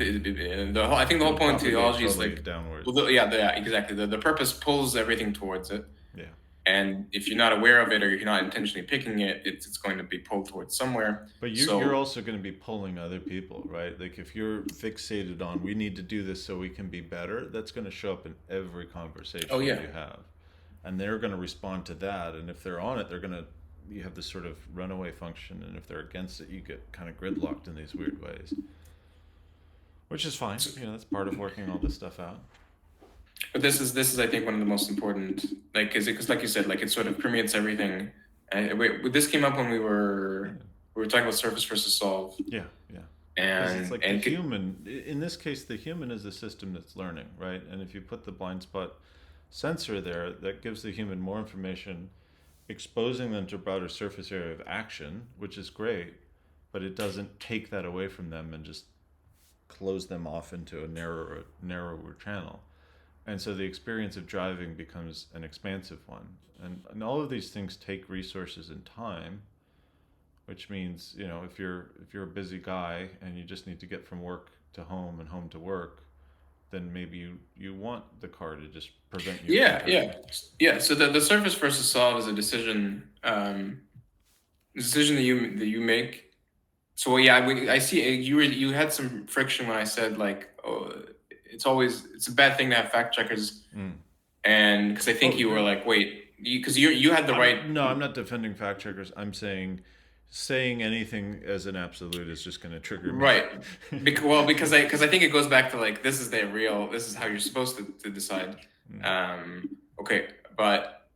[SPEAKER 2] think the whole point of teleology is like
[SPEAKER 1] downwards.
[SPEAKER 2] Well, exactly. The purpose pulls everything towards it.
[SPEAKER 1] Yeah.
[SPEAKER 2] And if you're not aware of it, or you're not intentionally picking it, it's going to be pulled towards somewhere.
[SPEAKER 1] But you're also going to be pulling other people, right? Like if you're fixated on we need to do this so we can be better, that's going to show up in every conversation you have, and they're going to respond to that. And if they're on it, you have this sort of runaway function, and if they're against it, you get kind of gridlocked in these weird ways, which is fine. That's part of working all this stuff out.
[SPEAKER 2] But this is I think one of the most important, like, because like you said, like it sort of permeates everything. This came up when we were talking about surface versus solve.
[SPEAKER 1] Yeah.
[SPEAKER 2] And
[SPEAKER 1] it's like the human, in this case, the human is the system that's learning, right? And if you put the blind spot sensor there, that gives the human more information, exposing them to a broader surface area of action, which is great, but it doesn't take that away from them and just close them off into a narrower channel. And so the experience of driving becomes an expansive one. And all of these things take resources and time, which means, if you're a busy guy and you just need to get from work to home and home to work, then maybe you want the car to just prevent you.
[SPEAKER 2] Yeah. So the surface versus solve is a decision, that you make. So I see you had some friction when I said like, oh, it's a bad thing to have fact checkers, and because I think you were like, wait, because you had the right.
[SPEAKER 1] No, I'm not defending fact checkers. I'm saying anything as an absolute is just going to trigger me.
[SPEAKER 2] Right. Because I think it goes back to like, this is how you're supposed to decide. Okay, but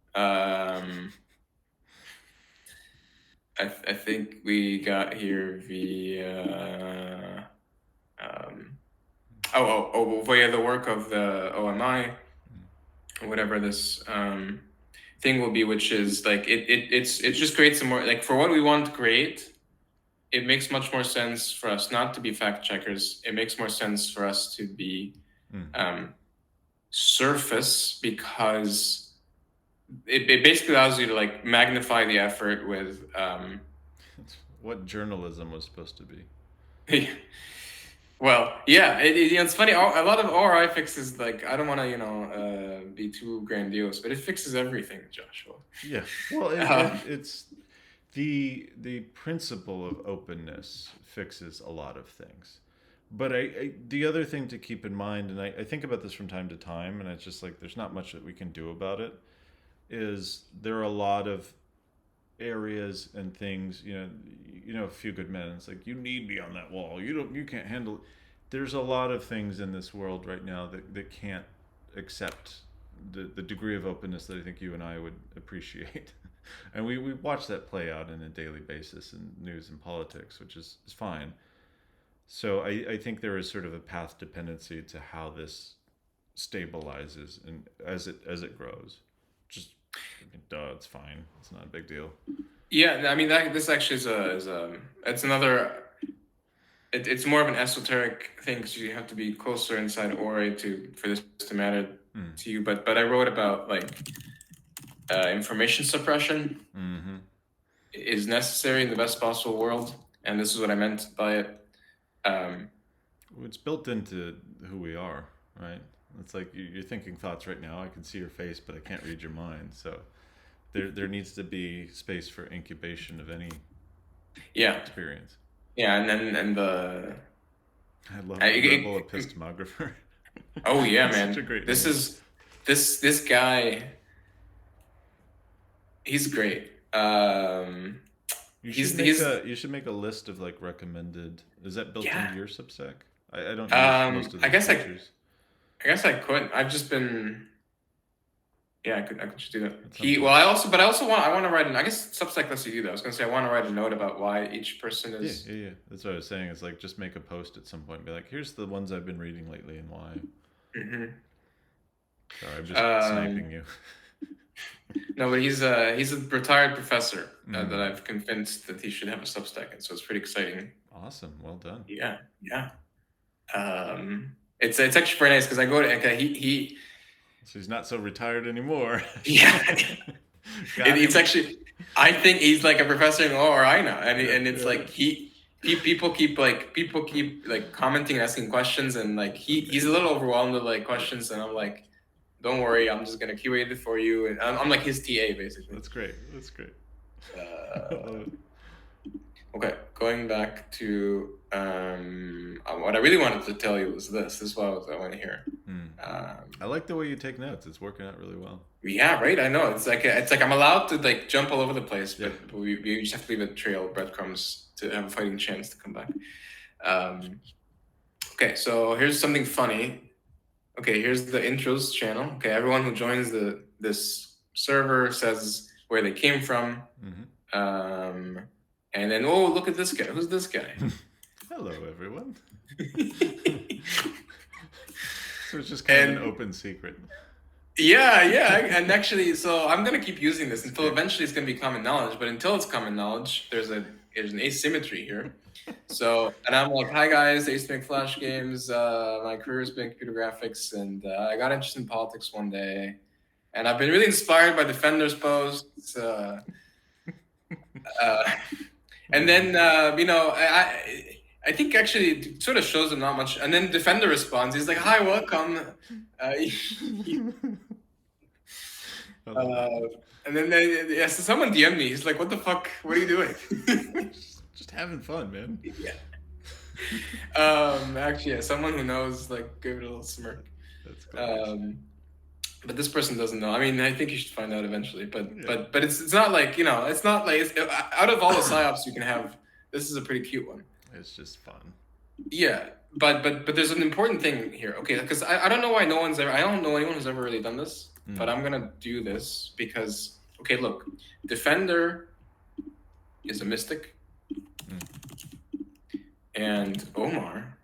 [SPEAKER 2] I think we got here via via the work of the OMI, whatever this thing will be, which is like it just creates some more, like, for what we want to create, it makes much more sense for us not to be fact checkers. It makes more sense for us to be surface, because it basically allows you to like magnify the effort with
[SPEAKER 1] what journalism was supposed to be.
[SPEAKER 2] Well, yeah, it's funny. A lot of ORI fixes, like, I don't want to, be too grandiose, but it fixes everything, Joshua.
[SPEAKER 1] Yeah, well, it's the principle of openness fixes a lot of things. But the other thing to keep in mind, and I think about this from time to time, and it's just like there's not much that we can do about it, is there are a lot of areas and things, a few good men. It's like, you need me on that wall. You can't handle it. There's a lot of things in this world right now that can't accept the degree of openness that I think you and I would appreciate. And we watch that play out on a daily basis in news and politics, which is fine. So I think there is sort of a path dependency to how this stabilizes and as it grows. Just duh, it's fine. It's not a big deal.
[SPEAKER 2] Yeah, I mean this actually is it's another. It's more of an esoteric thing, because you have to be closer inside Ori for this to matter to you. But I wrote about like information suppression is necessary in the best possible world, and this is what I meant by it.
[SPEAKER 1] It's built into who we are, right? It's like you're thinking thoughts right now. I can see your face, but I can't read your mind. So there needs to be space for incubation of any experience.
[SPEAKER 2] Yeah, and the
[SPEAKER 1] I love the rebel epistemographer.
[SPEAKER 2] Oh yeah, man!
[SPEAKER 1] Such a great
[SPEAKER 2] this
[SPEAKER 1] name.
[SPEAKER 2] is this guy. He's great.
[SPEAKER 1] You should make a list of like recommended. Is that built into your Substack? I don't use most of the features.
[SPEAKER 2] I guess I could. I've just been. Yeah, I could just do that. I want to write I guess Substack lets you do that. I was gonna say I want to write a note about why each person is.
[SPEAKER 1] Yeah. That's what I was saying. It's like just make a post at some point and be like, here's the ones I've been reading lately and why. Sorry, I'm just sniping you.
[SPEAKER 2] No, but he's a retired professor that I've convinced that he should have a Substack, and so it's pretty exciting.
[SPEAKER 1] Awesome, well done.
[SPEAKER 2] Yeah. It's actually very nice, because I go to
[SPEAKER 1] So he's not so retired anymore.
[SPEAKER 2] Yeah. It's actually, I think he's like a professor in ORI now, and it's like people keep like commenting and asking questions, and like he's a little overwhelmed with like questions, and I'm like, don't worry, I'm just gonna curate it for you, and I'm like his TA basically.
[SPEAKER 1] That's great.
[SPEAKER 2] Okay, going back to what I really wanted to tell you was this. This is what I want to hear.
[SPEAKER 1] I like the way you take notes. It's working out really well.
[SPEAKER 2] Yeah, right. I know. It's like I'm allowed to like jump all over the place, but we just have to leave a trail of breadcrumbs to have a fighting chance to come back. Okay, so here's something funny. Okay, here's the intros channel. Okay, everyone who joins this server says where they came from. And then, oh, look at this guy. Who's this guy?
[SPEAKER 1] Hello, everyone. So it's just kind of an open secret.
[SPEAKER 2] Yeah. And actually, so I'm going to keep using this until eventually it's going to be common knowledge. But until it's common knowledge, there's an asymmetry here. So, and I'm like, hi guys, I used to make Flash games. My career has been computer graphics, and I got interested in politics one day. And I've been really inspired by Defender's posts. And then, I think actually it sort of shows him not much. And then Defender responds. He's like, hi, welcome. And then so someone DM'd me. He's like, what the fuck? What are you doing?
[SPEAKER 1] Just having fun, man.
[SPEAKER 2] Yeah. Actually, yeah, someone who knows, like, give it a little smirk.
[SPEAKER 1] That's cool.
[SPEAKER 2] But this person doesn't know. I mean, I think you should find out eventually. But it's not like, it's not like out of all the psyops you can have, this is a pretty cute one.
[SPEAKER 1] It's just fun.
[SPEAKER 2] Yeah, but there's an important thing here. Okay, because I don't know why I don't know anyone who's ever really done this, but I'm gonna do this because, okay, look, Defender is a mystic, and Omar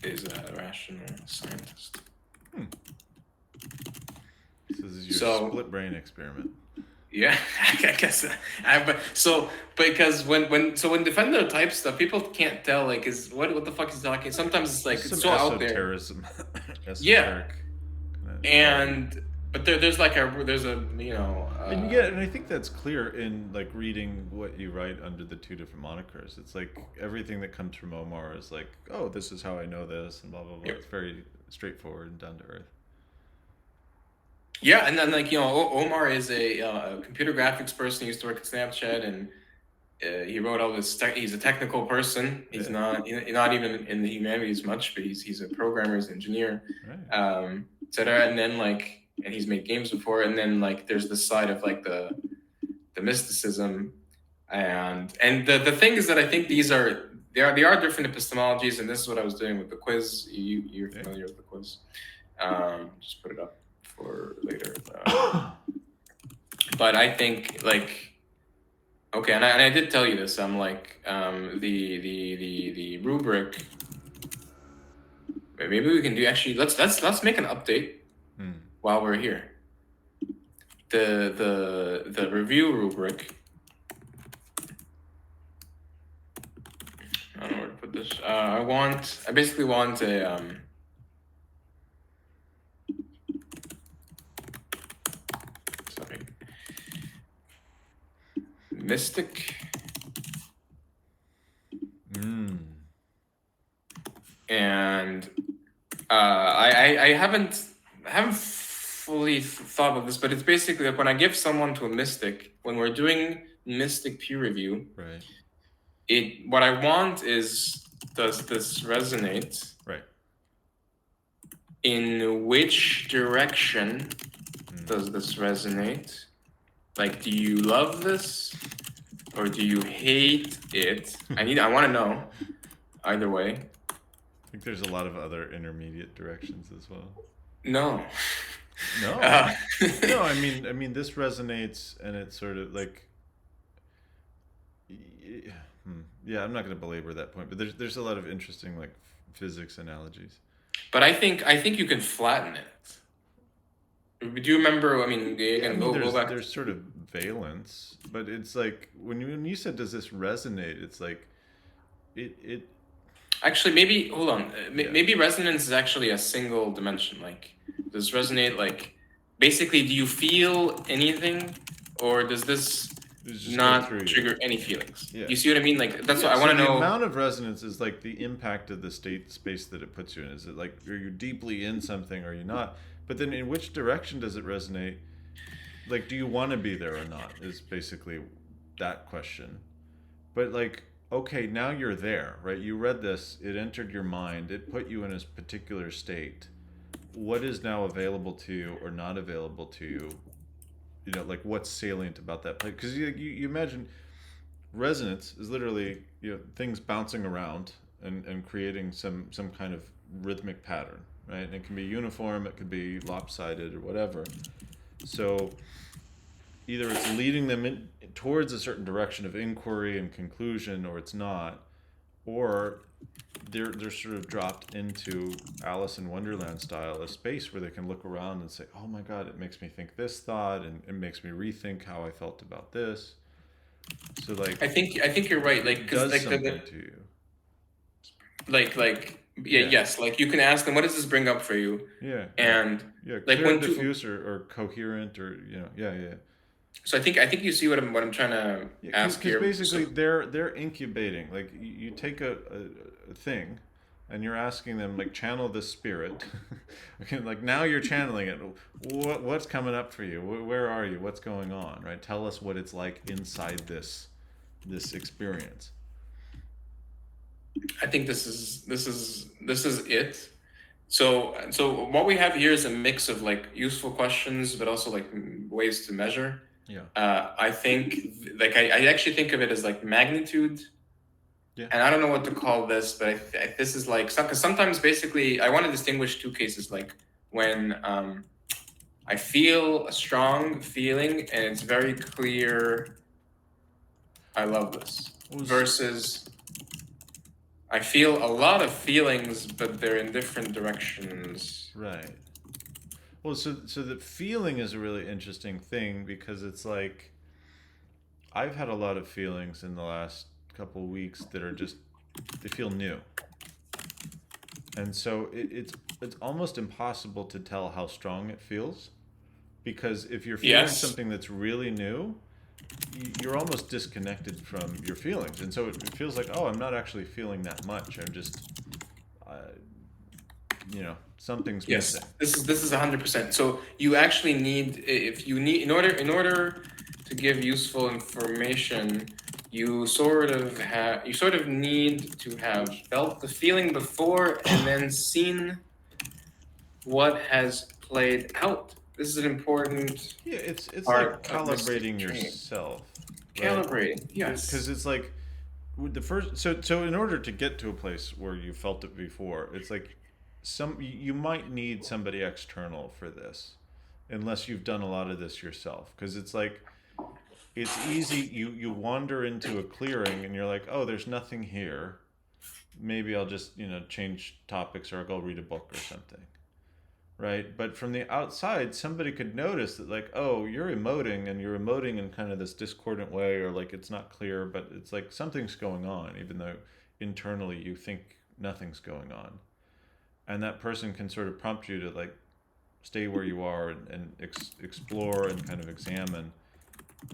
[SPEAKER 2] is a rational scientist.
[SPEAKER 1] This is your split brain experiment.
[SPEAKER 2] Yeah, I guess. Because when Defender types stuff, people can't tell like is what the fuck is talking. Sometimes it's like
[SPEAKER 1] Some
[SPEAKER 2] it's so out there.
[SPEAKER 1] esotericism,
[SPEAKER 2] Yeah,
[SPEAKER 1] esoteric kind of quality.
[SPEAKER 2] but there's a
[SPEAKER 1] And I think that's clear in like reading what you write under the two different monikers. It's like everything that comes from Omar is like, oh, this is how I know this, and blah blah blah.
[SPEAKER 2] Yep.
[SPEAKER 1] It's very straightforward and down to earth.
[SPEAKER 2] Yeah, and then like Omar is a computer graphics person. He used to work at Snapchat, and he wrote all this. He's a technical person. He's not even in the humanities much, but he's a programmer, he's an engineer,
[SPEAKER 1] Right.
[SPEAKER 2] etc. And then like, and he's made games before. And then like, there's this side of like the mysticism, and the thing is that I think they are different epistemologies, and this is what I was doing with the quiz. You're familiar with the quiz? Just put it up for later. But I think like, okay, and I did tell you this. I'm like the rubric. Maybe we can do actually. Let's make an update while we're here. The review rubric. I don't know where to put this. I basically want a sorry, mystic. And I haven't fully thought of this, but it's basically like when I give someone to a mystic, when we're doing mystic peer review,
[SPEAKER 1] right?
[SPEAKER 2] What I want is, does this resonate?
[SPEAKER 1] Right.
[SPEAKER 2] In which direction does this resonate? Like, do you love this or do you hate it? I want to know. Either way.
[SPEAKER 1] I think there's a lot of other intermediate directions as well.
[SPEAKER 2] No.
[SPEAKER 1] No. No, I mean this resonates, and it's sort of like yeah, I'm not going to belabor that point, but there's a lot of interesting like physics analogies.
[SPEAKER 2] But I think you can flatten it. Do you remember? I mean, go back.
[SPEAKER 1] There's sort of valence, but it's like when you said, "Does this resonate?" It's like it.
[SPEAKER 2] Actually, maybe hold on. Maybe resonance is actually a single dimension. Like, does resonate? Like, basically, do you feel anything, or does this not trigger any feelings?
[SPEAKER 1] Yeah.
[SPEAKER 2] You see what I mean? Like, that's what I want to know.
[SPEAKER 1] The amount of resonance is like the impact of the state space that it puts you in. Is it like, are you deeply in something, or are you not? But then in which direction does it resonate? Like, do you want to be there or not is basically that question. But like, okay, now you're there, right? You read this, it entered your mind, it put you in a particular state. What is now available to you or not available to you? You know, like what's salient about that place? Because you imagine resonance is literally, you know, things bouncing around and creating some kind of rhythmic pattern, right? And it can be uniform, it could be lopsided or whatever. So either it's leading them towards a certain direction of inquiry and conclusion, or it's not, or they're sort of dropped into Alice in Wonderland style, a space where they can look around and say, "Oh my God, it makes me think this thought, and it makes me rethink how I felt about this." So like,
[SPEAKER 2] I think you're right. Like,
[SPEAKER 1] does
[SPEAKER 2] like
[SPEAKER 1] something to you.
[SPEAKER 2] Yes, like you can ask them, what does this bring up for you?
[SPEAKER 1] Yeah.
[SPEAKER 2] And
[SPEAKER 1] yeah,
[SPEAKER 2] like
[SPEAKER 1] clear, diffuse, or coherent, or yeah.
[SPEAKER 2] So I think you see what I'm trying to ask here.
[SPEAKER 1] Because basically they're incubating. Like you take a thing, and you're asking them like, channel this spirit. Okay, like now you're channeling it. What's coming up for you? Where are you? What's going on? Right? Tell us what it's like inside this experience.
[SPEAKER 2] I think this is it. So what we have here is a mix of like useful questions, but also like ways to measure.
[SPEAKER 1] Yeah.
[SPEAKER 2] I think like I actually think of it as like magnitude.
[SPEAKER 1] Yeah.
[SPEAKER 2] And I don't know what to call this, but this is like, because sometimes basically I want to distinguish two cases, like when I feel a strong feeling and it's very clear I love this, versus I feel a lot of feelings, but they're in different directions.
[SPEAKER 1] Right. Well, so the feeling is a really interesting thing because it's like I've had a lot of feelings in the last couple weeks that are just they feel new, and so it's almost impossible to tell how strong it feels because if you're feeling
[SPEAKER 2] Yes.
[SPEAKER 1] something that's really new, you're almost disconnected from your feelings, and so it feels like, oh, I'm not actually feeling that much. I'm just, uh, something's
[SPEAKER 2] Yes,
[SPEAKER 1] missing.
[SPEAKER 2] this is 100%. So you actually need, if you need, in order to give useful information, you sort of need to have felt the feeling before and then seen what has played out. This is an important
[SPEAKER 1] Yeah, it's like
[SPEAKER 2] part of mystic
[SPEAKER 1] calibrating
[SPEAKER 2] training.
[SPEAKER 1] yourself, right?
[SPEAKER 2] Calibrating,
[SPEAKER 1] Because
[SPEAKER 2] yes.
[SPEAKER 1] it's like with the first. So in order to get to a place where you felt it before, it's like you might need somebody external for this, unless you've done a lot of this yourself. Because it's like it's easy. You wander into a clearing and you're like, oh, there's nothing here. Maybe I'll just change topics or I'll go read a book or something, right? But from the outside, somebody could notice that, like, oh, you're emoting and you're emoting in kind of this discordant way, or like it's not clear, but it's like something's going on, even though internally you think nothing's going on. And that person can sort of prompt you to like stay where you are and explore and kind of examine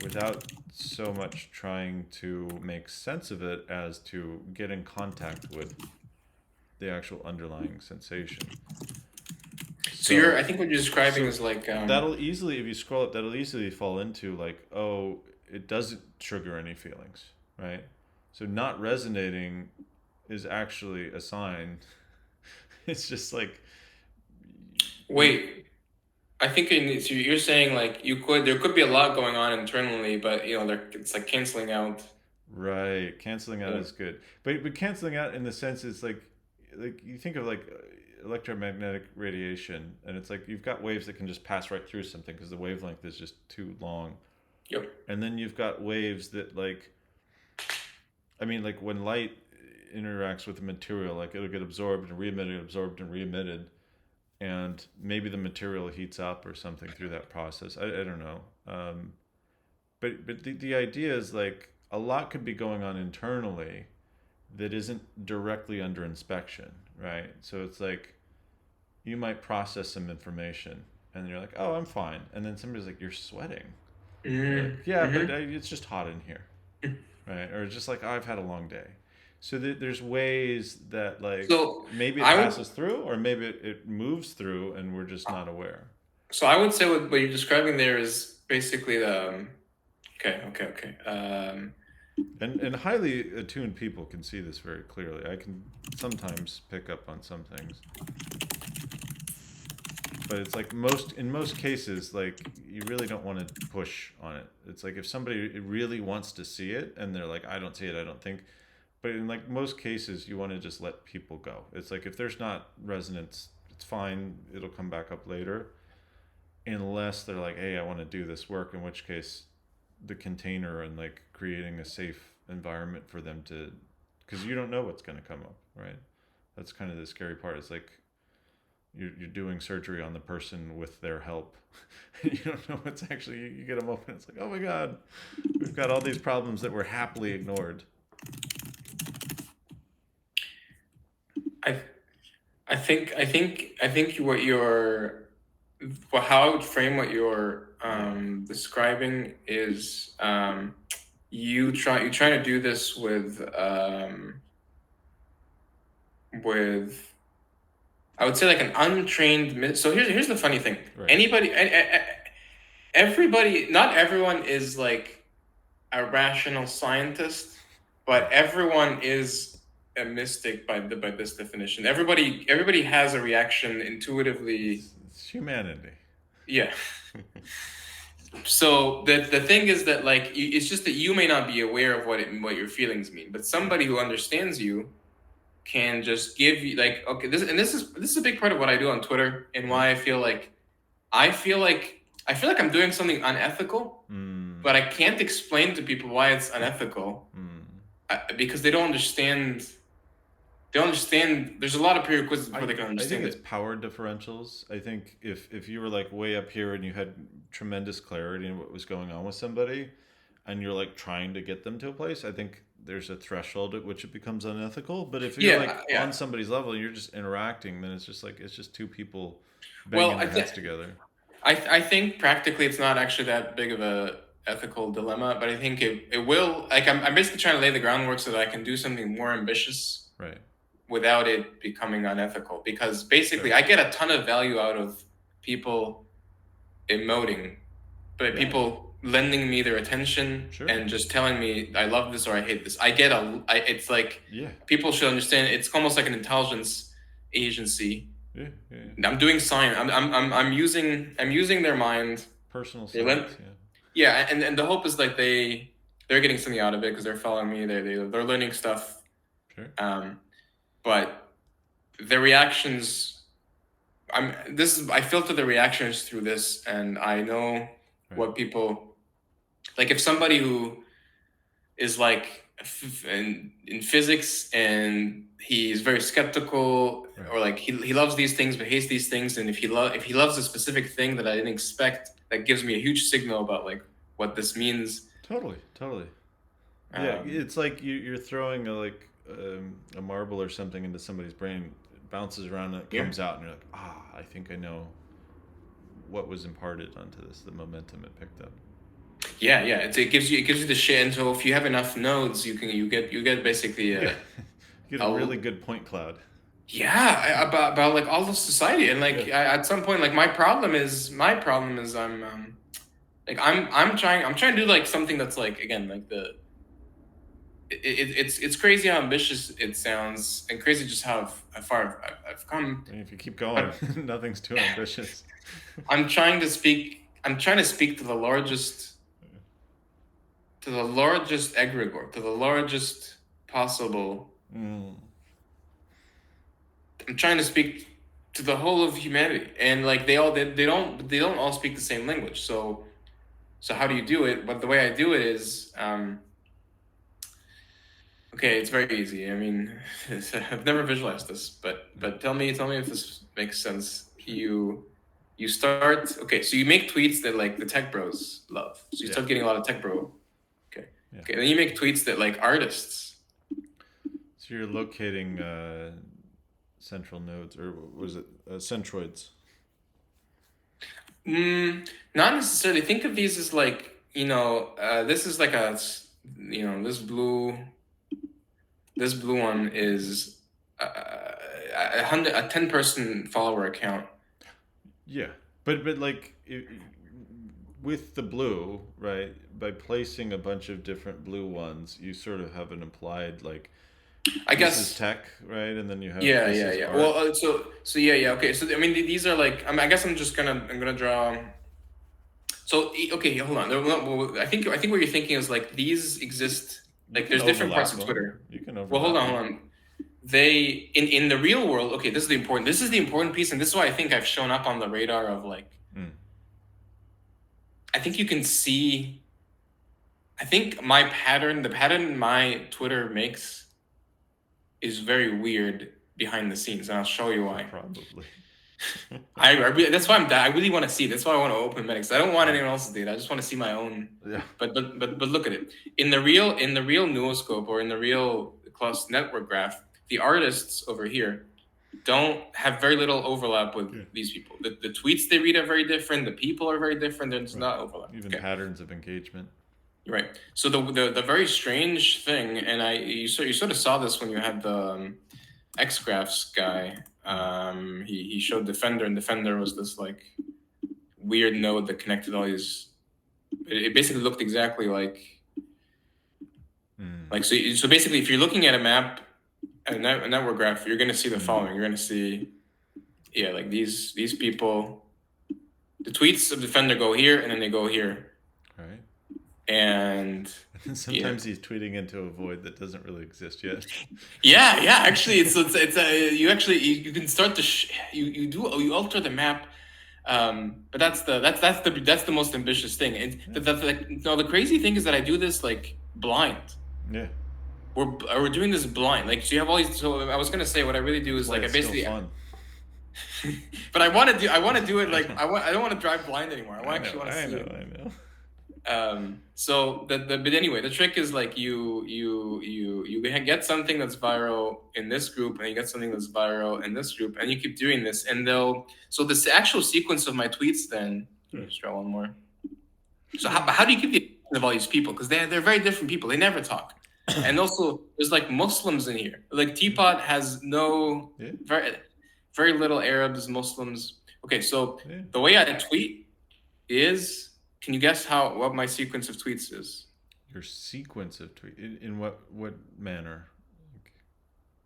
[SPEAKER 1] without so much trying to make sense of it as to get in contact with the actual underlying sensation.
[SPEAKER 2] So
[SPEAKER 1] So
[SPEAKER 2] I think what you're describing
[SPEAKER 1] so
[SPEAKER 2] is like,
[SPEAKER 1] that'll easily, if you scroll up, that'll easily fall into like, oh, it doesn't trigger any feelings, right? So not resonating is actually a sign. It's just like you,
[SPEAKER 2] wait, I think so you're saying like there could be a lot going on internally, but it's like canceling out.
[SPEAKER 1] right, canceling out
[SPEAKER 2] Yeah.
[SPEAKER 1] is good, but canceling out in the sense is like you think of like electromagnetic radiation, and it's like you've got waves that can just pass right through something because the wavelength is just too long,
[SPEAKER 2] Yep.
[SPEAKER 1] and then you've got waves that like, I mean, like when light interacts with the material, like it'll get absorbed and re-emitted, absorbed and re-emitted, and maybe the material heats up or something through that process. I don't know. But the idea is like a lot could be going on internally that isn't directly under inspection, right? So it's like you might process some information and you're like, oh, I'm fine. And then somebody's like, you're sweating. You're like,
[SPEAKER 2] Mm-hmm.
[SPEAKER 1] yeah, but
[SPEAKER 2] Mm-hmm.
[SPEAKER 1] it's just hot in here, right? Or just like, oh, I've had a long day. So there's ways that like
[SPEAKER 2] So
[SPEAKER 1] maybe it
[SPEAKER 2] I would
[SPEAKER 1] passes through or maybe it moves through and we're just not aware.
[SPEAKER 2] so I would say what you're describing there is basically the okay, okay, okay.
[SPEAKER 1] And highly attuned people can see this very clearly. I can sometimes pick up on some things. But it's like in most cases, like you really don't want to push on it. It's like if somebody really wants to see it and they're like, I don't see it, I don't think. But in like most cases, you want to just let people go. It's like if there's not resonance, it's fine. It'll come back up later, unless they're like, hey, I want to do this work. In which case, the container and like creating a safe environment for them to, because you don't know what's going to come up, right? That's kind of the scary part. It's like you're doing surgery on the person with their help. You don't know what's actually, you get them open. It's like, oh my God, we've got all these problems that were happily ignored.
[SPEAKER 2] I I think what you're well, how I would frame what you're describing is you try to do this with I would say like an untrained so here's the funny thing.
[SPEAKER 1] Right.
[SPEAKER 2] Everybody, not everyone is like a rational scientist, but everyone is a mystic by this definition. Everybody has a reaction intuitively.
[SPEAKER 1] It's humanity.
[SPEAKER 2] Yeah. So the thing is that like it's just that you may not be aware of what your feelings mean, but somebody who understands you can just give you like, okay, this is a big part of what I do on Twitter and why I feel like I'm doing something unethical, but I can't explain to people why it's unethical because they don't understand they understand. There's a lot of prerequisites before they can
[SPEAKER 1] I
[SPEAKER 2] understand
[SPEAKER 1] think it's
[SPEAKER 2] it.
[SPEAKER 1] power differentials. I think if you were like way up here and you had tremendous clarity in what was going on with somebody, and you're like trying to get them to a place, I think there's a threshold at which it becomes unethical. But if you're like
[SPEAKER 2] Yeah.
[SPEAKER 1] on somebody's level and you're just interacting, then it's just like it's just two people
[SPEAKER 2] Well,
[SPEAKER 1] banging their heads together.
[SPEAKER 2] I think practically it's not actually that big of a ethical dilemma, but I think it will. Like I'm basically trying to lay the groundwork so that I can do something more ambitious,
[SPEAKER 1] Right.
[SPEAKER 2] without it becoming unethical. Because basically,
[SPEAKER 1] Sure.
[SPEAKER 2] I get a ton of value out of people emoting, but
[SPEAKER 1] Yeah.
[SPEAKER 2] people lending me their attention
[SPEAKER 1] Sure.
[SPEAKER 2] and just telling me I love this or I hate this. It's like
[SPEAKER 1] Yeah.
[SPEAKER 2] people should understand. It's almost like an intelligence agency.
[SPEAKER 1] Yeah.
[SPEAKER 2] I'm doing science. I'm using their mind.
[SPEAKER 1] Personal
[SPEAKER 2] They lend,
[SPEAKER 1] science.
[SPEAKER 2] yeah, and the hope is like they're getting something out of it because they're following me. They're learning stuff.
[SPEAKER 1] Sure.
[SPEAKER 2] But the reactions, I filter the reactions through this, and I know what people like. If somebody who is like in physics and he's very skeptical, or like he loves these things but hates these things, and if he loves a specific thing that I didn't expect, that gives me a huge signal about like what this means.
[SPEAKER 1] Totally. Yeah, it's like you're throwing a marble or something into somebody's brain, it bounces around and it comes out, and you're like, I think I know what was imparted onto this, the momentum it picked up.
[SPEAKER 2] Yeah. It gives you the shit, and so if you have enough nodes, you get basically
[SPEAKER 1] you get a really good point cloud.
[SPEAKER 2] Yeah, about like all of society, and like at some point, like my problem is I'm trying to do like something that's like, again, like it's crazy how ambitious it sounds, and crazy just how far I've come.
[SPEAKER 1] And if you keep going, nothing's too ambitious.
[SPEAKER 2] I'm trying to speak to the largest egregore, to the largest possible. I'm trying to speak to the whole of humanity, and like they don't all speak the same language. So how do you do it? But the way I do it is, okay, it's very easy. I mean, I've never visualized this, but tell me if this makes sense. You start, okay, so you make tweets that like the tech bros love. So you start getting a lot of tech bro. Okay, then you make tweets that like artists.
[SPEAKER 1] So you're locating central nodes, or was it centroids?
[SPEAKER 2] Not necessarily. Think of these as like, this is like this blue one is a 10-person follower account.
[SPEAKER 1] Yeah, but like with the blue, right? By placing a bunch of different blue ones, you sort of have an implied like. I guess this is tech, right? And then you have
[SPEAKER 2] yeah. Art. Well, so yeah. Okay, so I mean these are like I guess I'm gonna draw. So okay, hold on. I think what you're thinking is like these exist. Like there's different parts of Twitter.
[SPEAKER 1] You can overlap.
[SPEAKER 2] Well, hold on. They in the real world. Okay, this is the important piece, and this is why I think I've shown up on the radar of like. I think you can see. I think the pattern my Twitter makes is very weird behind the scenes, and I'll show you why.
[SPEAKER 1] Probably.
[SPEAKER 2] That's why I really want to see. That's why I want to open Memetics. I don't want anyone else's data. I just want to see my own.
[SPEAKER 1] Yeah.
[SPEAKER 2] But look at it. In the real nooscope, or in the real Clus network graph, the artists over here don't have very little overlap with these people. The tweets they read are very different. The people are very different. There's not overlap.
[SPEAKER 1] Even patterns of engagement.
[SPEAKER 2] Right. So the very strange thing, and you sort of saw this when you had the X-Graphs guy. He showed Defender, and Defender was this like weird node that connected all these. It basically looked exactly like so basically, if you're looking at a map, a network graph, you're going to see the following. You're going to see, like these people. The tweets of Defender go here, and then they go here.
[SPEAKER 1] Right.
[SPEAKER 2] And
[SPEAKER 1] sometimes he's tweeting into a void that doesn't really exist yet.
[SPEAKER 2] Yeah. Actually, you can start to you alter the map, but that's the most ambitious thing. And the crazy thing is that I do this like blind.
[SPEAKER 1] Yeah.
[SPEAKER 2] we're doing this blind. Like, so you have all these. So I was gonna say what I really do is like I basically.
[SPEAKER 1] Fun.
[SPEAKER 2] But I want to do it like I don't want to drive blind anymore. I actually want to see it.
[SPEAKER 1] I know.
[SPEAKER 2] So but anyway, the trick is like you get something that's viral in this group, and you get something that's viral in this group, and you keep doing this, and so this actual sequence of my tweets then. Let's try one more. So how do you keep the attention of all these people? Because they're very different people. They never talk. And also there's like Muslims in here. Like Teapot has very little Arabs, Muslims. Okay, so the way I tweet is, can you guess what my sequence of tweets is?
[SPEAKER 1] Your sequence of tweets? In what manner? Like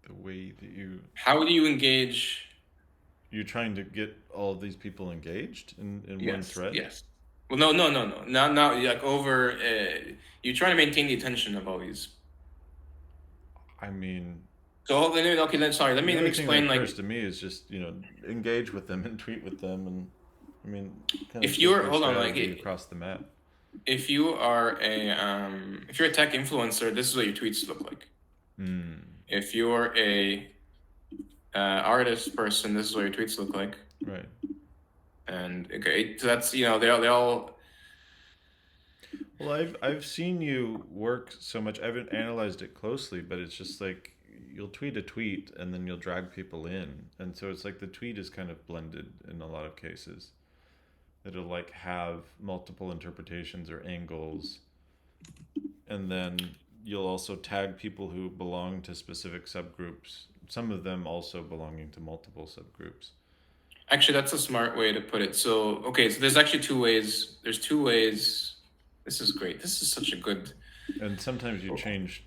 [SPEAKER 1] the way that you...
[SPEAKER 2] How do you engage?
[SPEAKER 1] You're trying to get all of these people engaged in one thread?
[SPEAKER 2] Yes. Well, no. Now, like over... you're trying to maintain the attention of all these.
[SPEAKER 1] I mean...
[SPEAKER 2] So, okay, then, sorry, let me explain,
[SPEAKER 1] like... First to me is just, engage with them and tweet with them, and, I mean...
[SPEAKER 2] If you're... Hold on, like...
[SPEAKER 1] Across the map.
[SPEAKER 2] If you are if you're a tech influencer, this is what your tweets look like. If you're a artist person, this is what your tweets look like.
[SPEAKER 1] Right.
[SPEAKER 2] And, okay, so that's, they all...
[SPEAKER 1] Well, I've seen you work so much. I haven't analyzed it closely, but it's just like you'll tweet a tweet and then you'll drag people in, and so it's like the tweet is kind of blended in a lot of cases. It'll like have multiple interpretations or angles, and then you'll also tag people who belong to specific subgroups. Some of them also belonging to multiple subgroups.
[SPEAKER 2] Actually, that's a smart way to put it. So, okay, so there's actually two ways. There's two ways. This is great. This is such a good...
[SPEAKER 1] And sometimes you change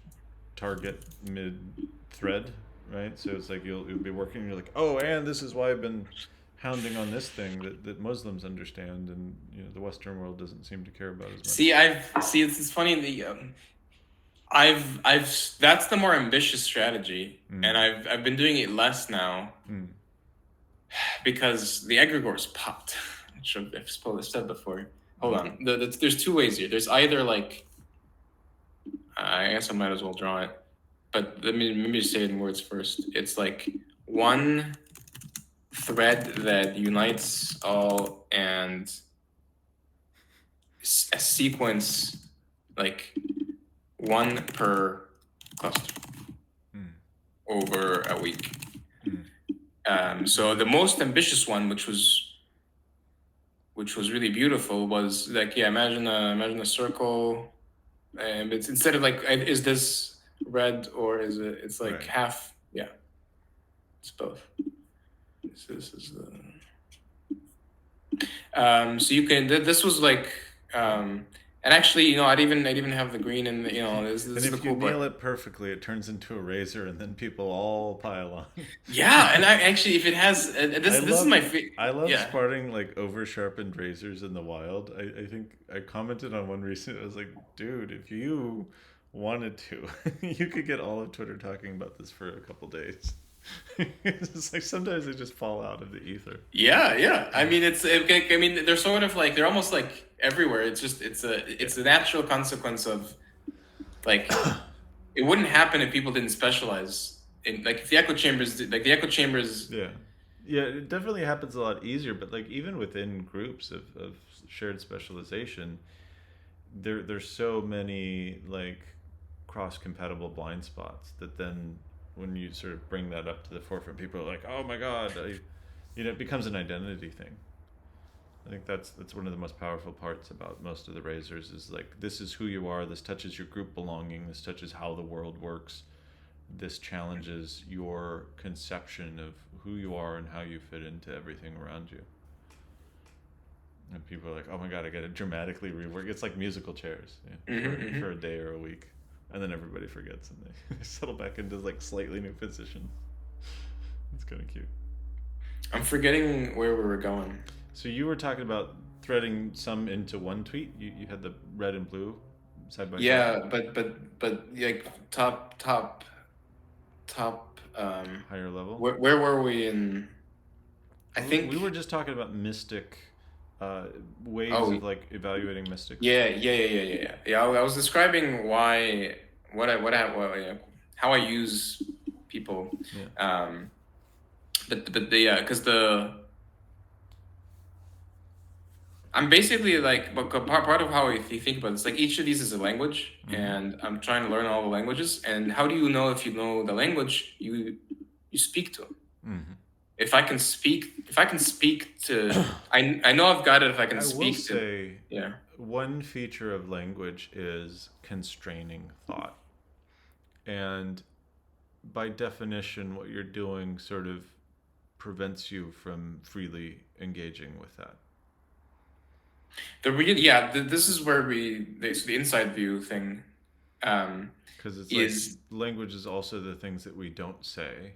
[SPEAKER 1] target mid-thread, right? So it's like you'll be working and you're like, oh, and this is why I've been hounding on this thing that Muslims understand, and the Western world doesn't seem to care about as much.
[SPEAKER 2] See, it's funny. That's the more ambitious strategy, and I've been doing it less now because the egregores popped. I've said before. Hold on. There's two ways here. There's either like, I guess I might as well draw it, but let me just say it in words first. It's like one thread that unites all and a sequence, like one per cluster over a week. So the most ambitious one, which was really beautiful, was like, imagine a circle, and it's instead of like, is this red or is it? It's like right. Half. Yeah, it's both. This is the. So you can. This was like. And actually, I'd even have the green and this is the cool part.
[SPEAKER 1] And if you nail it perfectly, it turns into a razor, and then people all pile on.
[SPEAKER 2] Yeah, and if it has this is my favorite.
[SPEAKER 1] I love spotting like over sharpened razors in the wild. I think I commented on one recently. I was like, dude, if you wanted to, you could get all of Twitter talking about this for a couple days. It's like sometimes they just fall out of the ether.
[SPEAKER 2] Yeah. I mean, they're sort of like, they're almost like everywhere. It's just it's a natural consequence of like it wouldn't happen if people didn't specialize in, like, if the echo chambers
[SPEAKER 1] yeah, it definitely happens a lot easier. But like even within groups of shared specialization, there's so many like cross-compatible blind spots that then when you sort of bring that up to the forefront, people are like, oh my god, it becomes an identity thing. I think that's one of the most powerful parts about most of the razors is like, this is who you are, this touches your group belonging, this touches how the world works, this challenges your conception of who you are and how you fit into everything around you. And people are like, oh my god, I gotta dramatically rework. It's like musical chairs for a day or a week. And then everybody forgets and they settle back into like slightly new positions. It's kind of cute.
[SPEAKER 2] I'm forgetting where we were going.
[SPEAKER 1] So you were talking about threading some into one tweet. You had the red and blue side by side.
[SPEAKER 2] Yeah, but like top
[SPEAKER 1] higher level.
[SPEAKER 2] Where were we in? I think
[SPEAKER 1] we were just talking about mystic ways of like evaluating mystics.
[SPEAKER 2] Yeah. I was describing what how I use people.
[SPEAKER 1] Yeah.
[SPEAKER 2] But because I'm basically like, but part of how you think about it, it's like each of these is a language, and I'm trying to learn all the languages. And how do you know if you know the language? You speak to them. If I can speak to, I know I've got it if I can
[SPEAKER 1] I will
[SPEAKER 2] speak to,
[SPEAKER 1] say
[SPEAKER 2] yeah.
[SPEAKER 1] one feature of language is constraining thought. And by definition, what you're doing sort of prevents you from freely engaging with that.
[SPEAKER 2] This is where the inside view thing
[SPEAKER 1] Because it's like
[SPEAKER 2] is,
[SPEAKER 1] language is also the things that we don't say.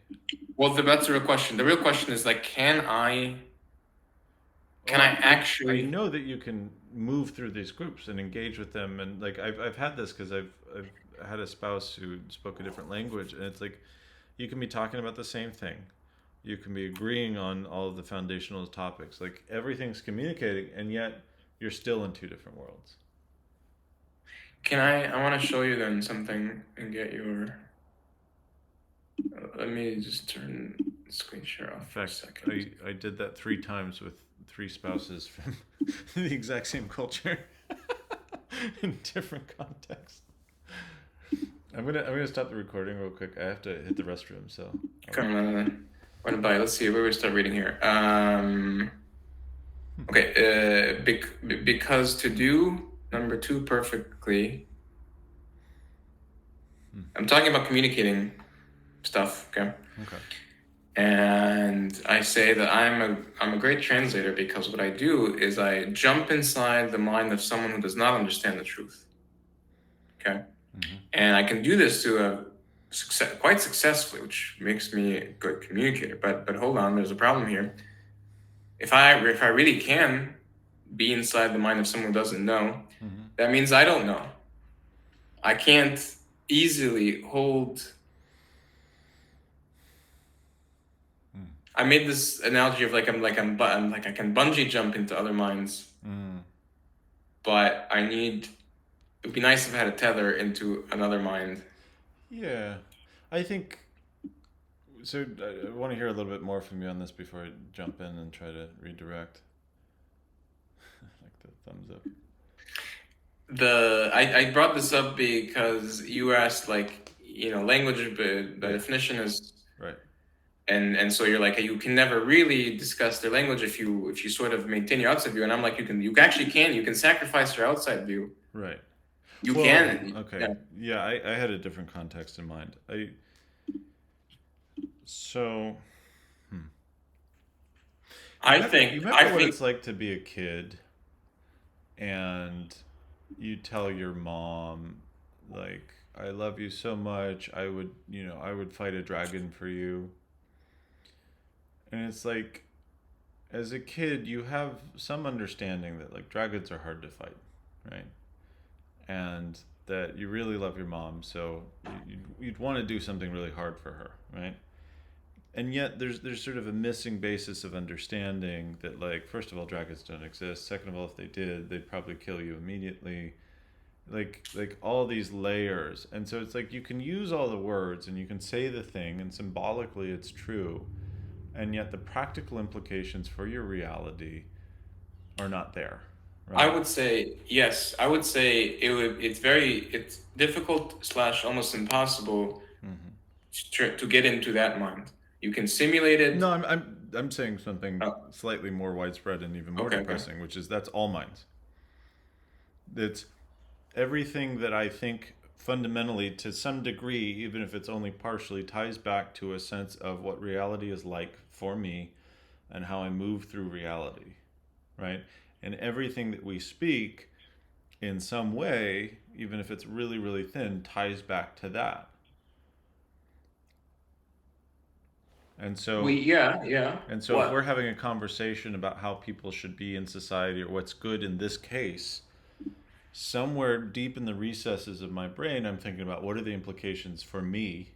[SPEAKER 2] well, that's the real question. The real question is like, can I
[SPEAKER 1] I
[SPEAKER 2] actually?
[SPEAKER 1] know that you can move through these groups and engage with them, and like I've had this because I've had a spouse who spoke a different language, and it's like you can be talking about the same thing, you can be agreeing on all of the foundational topics, like everything's communicating, and yet you're still in two different worlds.
[SPEAKER 2] I want to show you then something and get your. Let me just turn the screen share off for a second.
[SPEAKER 1] I did that 3 times with 3 spouses from the exact same culture in different contexts. I'm gonna stop the recording real quick. I have to hit the restroom, so.
[SPEAKER 2] Come on, run by. Let's see where we start reading here. Okay, because to do number 2 perfectly. I'm talking about communicating stuff. Okay. And I say that I'm a great translator because what I do is I jump inside the mind of someone who does not understand the truth. Okay. And I can do this to quite successfully, which makes me a good communicator. But hold on, there's a problem here. If I really can be inside the mind of someone who doesn't know, that means I don't know. I can't easily hold. I made this analogy of like I can bungee jump into other minds, but it would be nice if I had a tether into another mind.
[SPEAKER 1] Yeah, I think so. I want to hear a little bit more from you on this before I jump in and try to redirect. Like the thumbs up.
[SPEAKER 2] I brought this up because you asked, like, language by definition is
[SPEAKER 1] right.
[SPEAKER 2] And so you're like, you can never really discuss their language if you sort of maintain your outside view. And I'm like, you can sacrifice your outside view.
[SPEAKER 1] Right.
[SPEAKER 2] You can.
[SPEAKER 1] Okay. Yeah, I had a different context in mind.
[SPEAKER 2] I think
[SPEAKER 1] you remember what it's like to be a kid, and you tell your mom, like, I love you so much. I would fight a dragon for you. And it's like, as a kid, you have some understanding that like dragons are hard to fight, right? And that you really love your mom, so you'd want to do something really hard for her, right? And yet there's sort of a missing basis of understanding that, like, first of all, dragons don't exist. Second of all, if they did, they'd probably kill you immediately. Like all these layers. And so it's like you can use all the words and you can say the thing and symbolically it's true, and yet the practical implications for your reality are not there. Right?
[SPEAKER 2] I would say yes. I would say it's difficult / almost impossible to get into that mind. You can simulate it.
[SPEAKER 1] No, I'm saying something slightly more widespread and even more depressing, which is that's all minds. It's everything that I think fundamentally, to some degree, even if it's only partially, ties back to a sense of what reality is like for me and how I move through reality, right? And everything that we speak in some way, even if it's really, really thin, ties back to that. And so, And so, if we're having a conversation about how people should be in society or what's good in this case, somewhere deep in the recesses of my brain, I'm thinking about what are the implications for me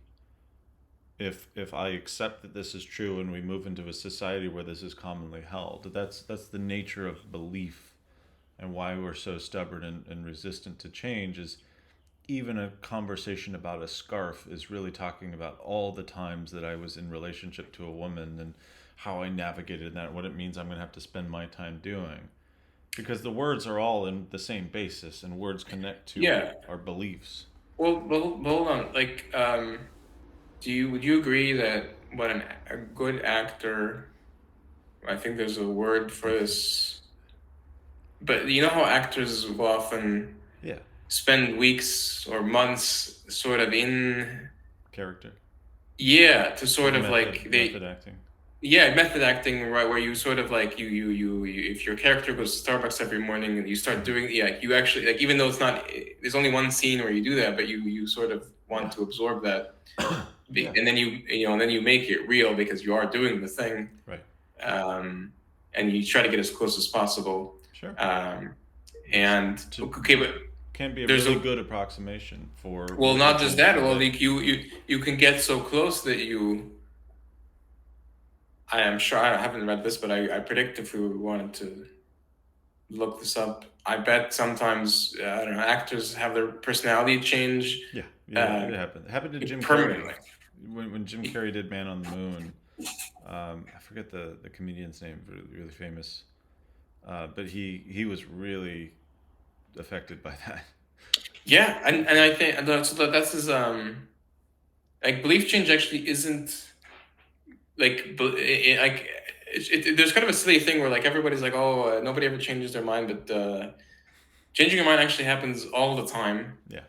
[SPEAKER 1] if I accept that this is true and we move into a society where this is commonly held. That's the nature of belief, and why we're so stubborn and resistant to change is even a conversation about a scarf is really talking about all the times that I was in relationship to a woman and how I navigated that, what it means I'm going to have to spend my time doing. Because the words are all in the same basis, and words connect to
[SPEAKER 2] Yeah.
[SPEAKER 1] our beliefs.
[SPEAKER 2] Well, hold on. Like, would you agree that a good actor? I think there's a word for this, but you know how actors will often
[SPEAKER 1] Yeah.
[SPEAKER 2] spend weeks or months sort of in
[SPEAKER 1] Character.
[SPEAKER 2] yeah to sort of
[SPEAKER 1] method acting.
[SPEAKER 2] yeah, method acting, right, where you sort of like you if your character goes to Starbucks every morning and you start doing, yeah, you actually, like, even though it's not, there's only one scene where you do that, but you sort of want to absorb that.
[SPEAKER 1] Yeah.
[SPEAKER 2] And then and then you make it real because you are doing the thing,
[SPEAKER 1] Right.
[SPEAKER 2] And you try to get as close as possible.
[SPEAKER 1] Sure.
[SPEAKER 2] And okay, but
[SPEAKER 1] can be a really good approximation for.
[SPEAKER 2] Well, not just that. Well, like you can get so close that you. I am sure, I haven't read this, but I predict if we wanted to look this up, I bet sometimes I don't know, actors have their personality change.
[SPEAKER 1] Yeah, it happened. It happened to Jim
[SPEAKER 2] permanently.
[SPEAKER 1] Carrey when Jim Carrey did Man on the Moon. I forget the comedian's name, really, really famous, but he was really affected by that.
[SPEAKER 2] Yeah, and I think so that's his like belief change actually isn't like there's kind of a silly thing where like everybody's like, oh, nobody ever changes their mind, but changing your mind actually happens all the time.
[SPEAKER 1] Yeah.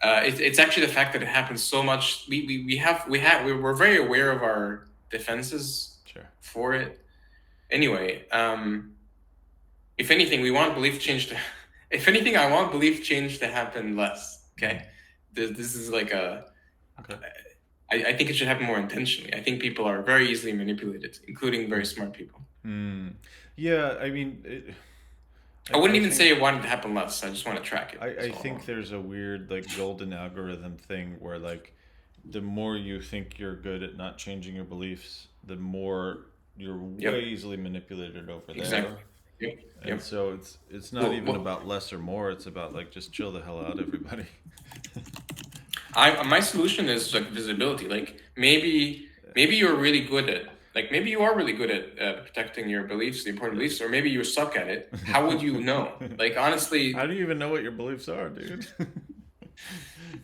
[SPEAKER 2] It's actually the fact that it happens so much. We're very aware of our defenses for it. Anyway, if anything, we want belief change to. If anything, I want belief change to happen less. Okay, this is like a.
[SPEAKER 1] Okay.
[SPEAKER 2] I think it should happen more intentionally. I think people are very easily manipulated, including very smart people.
[SPEAKER 1] Yeah, I mean.
[SPEAKER 2] I wouldn't even say I want it to happen less. I just want to track it.
[SPEAKER 1] I think there's a weird like golden algorithm thing where like the more you think you're good at not changing your beliefs, the more you're way easily manipulated over there.
[SPEAKER 2] Exactly.
[SPEAKER 1] And so it's not even about less or more. It's about like just chill the hell out, everybody.
[SPEAKER 2] My solution is like visibility. Like maybe you're really good at. Like maybe you are really good at protecting your beliefs, the important beliefs, or maybe you suck at it. How would you know? Like honestly,
[SPEAKER 1] how do you even know what your beliefs are, dude?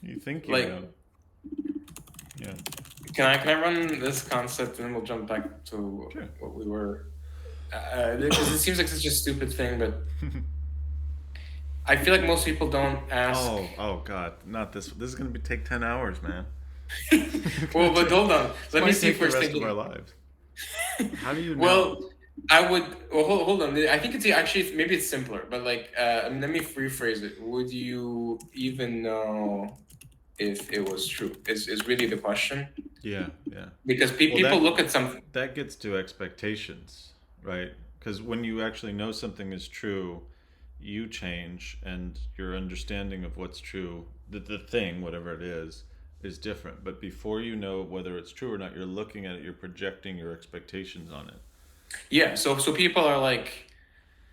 [SPEAKER 1] You think you know? Yeah.
[SPEAKER 2] Can I run this concept and then we'll jump back to what we were? Because it seems like such a stupid thing, but I feel like most people don't ask.
[SPEAKER 1] Oh God, not this. This is gonna take 10 hours, man.
[SPEAKER 2] Well, but hold on. Let me see if we're
[SPEAKER 1] the rest of our lives. How do you know?
[SPEAKER 2] Well, I would. Well, hold on. I think it's actually maybe it's simpler, but like, let me rephrase it. Would you even know if it was true? Is really the question.
[SPEAKER 1] Yeah.
[SPEAKER 2] Because people look at something.
[SPEAKER 1] That gets to expectations, right? Because when you actually know something is true, you change, and your understanding of what's true, the thing, whatever it is different. But before you know whether it's true or not, you're looking at it, you're projecting your expectations on it.
[SPEAKER 2] Yeah, so people are like,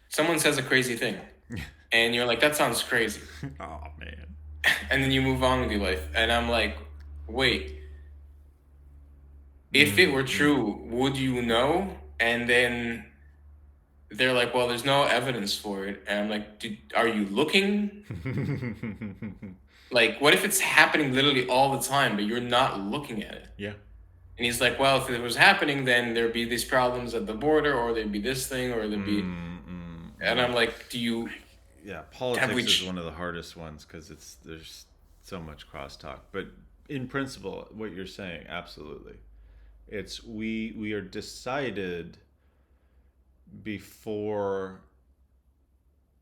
[SPEAKER 2] someone says a crazy thing, and you're like, that sounds crazy.
[SPEAKER 1] Oh, man.
[SPEAKER 2] And then you move on with your life. And I'm like, wait, if it were true, would you know? And then they're like, well, there's no evidence for it. And I'm like, are you looking? Like, what if it's happening literally all the time, but you're not looking at it?
[SPEAKER 1] Yeah.
[SPEAKER 2] And he's like, well, if it was happening, then there'd be these problems at the border, or there'd be this thing, or there'd be... And I'm like, do you...
[SPEAKER 1] Yeah, politics is one of the hardest ones because there's so much crosstalk. But in principle, what you're saying, absolutely. It's we are decided before...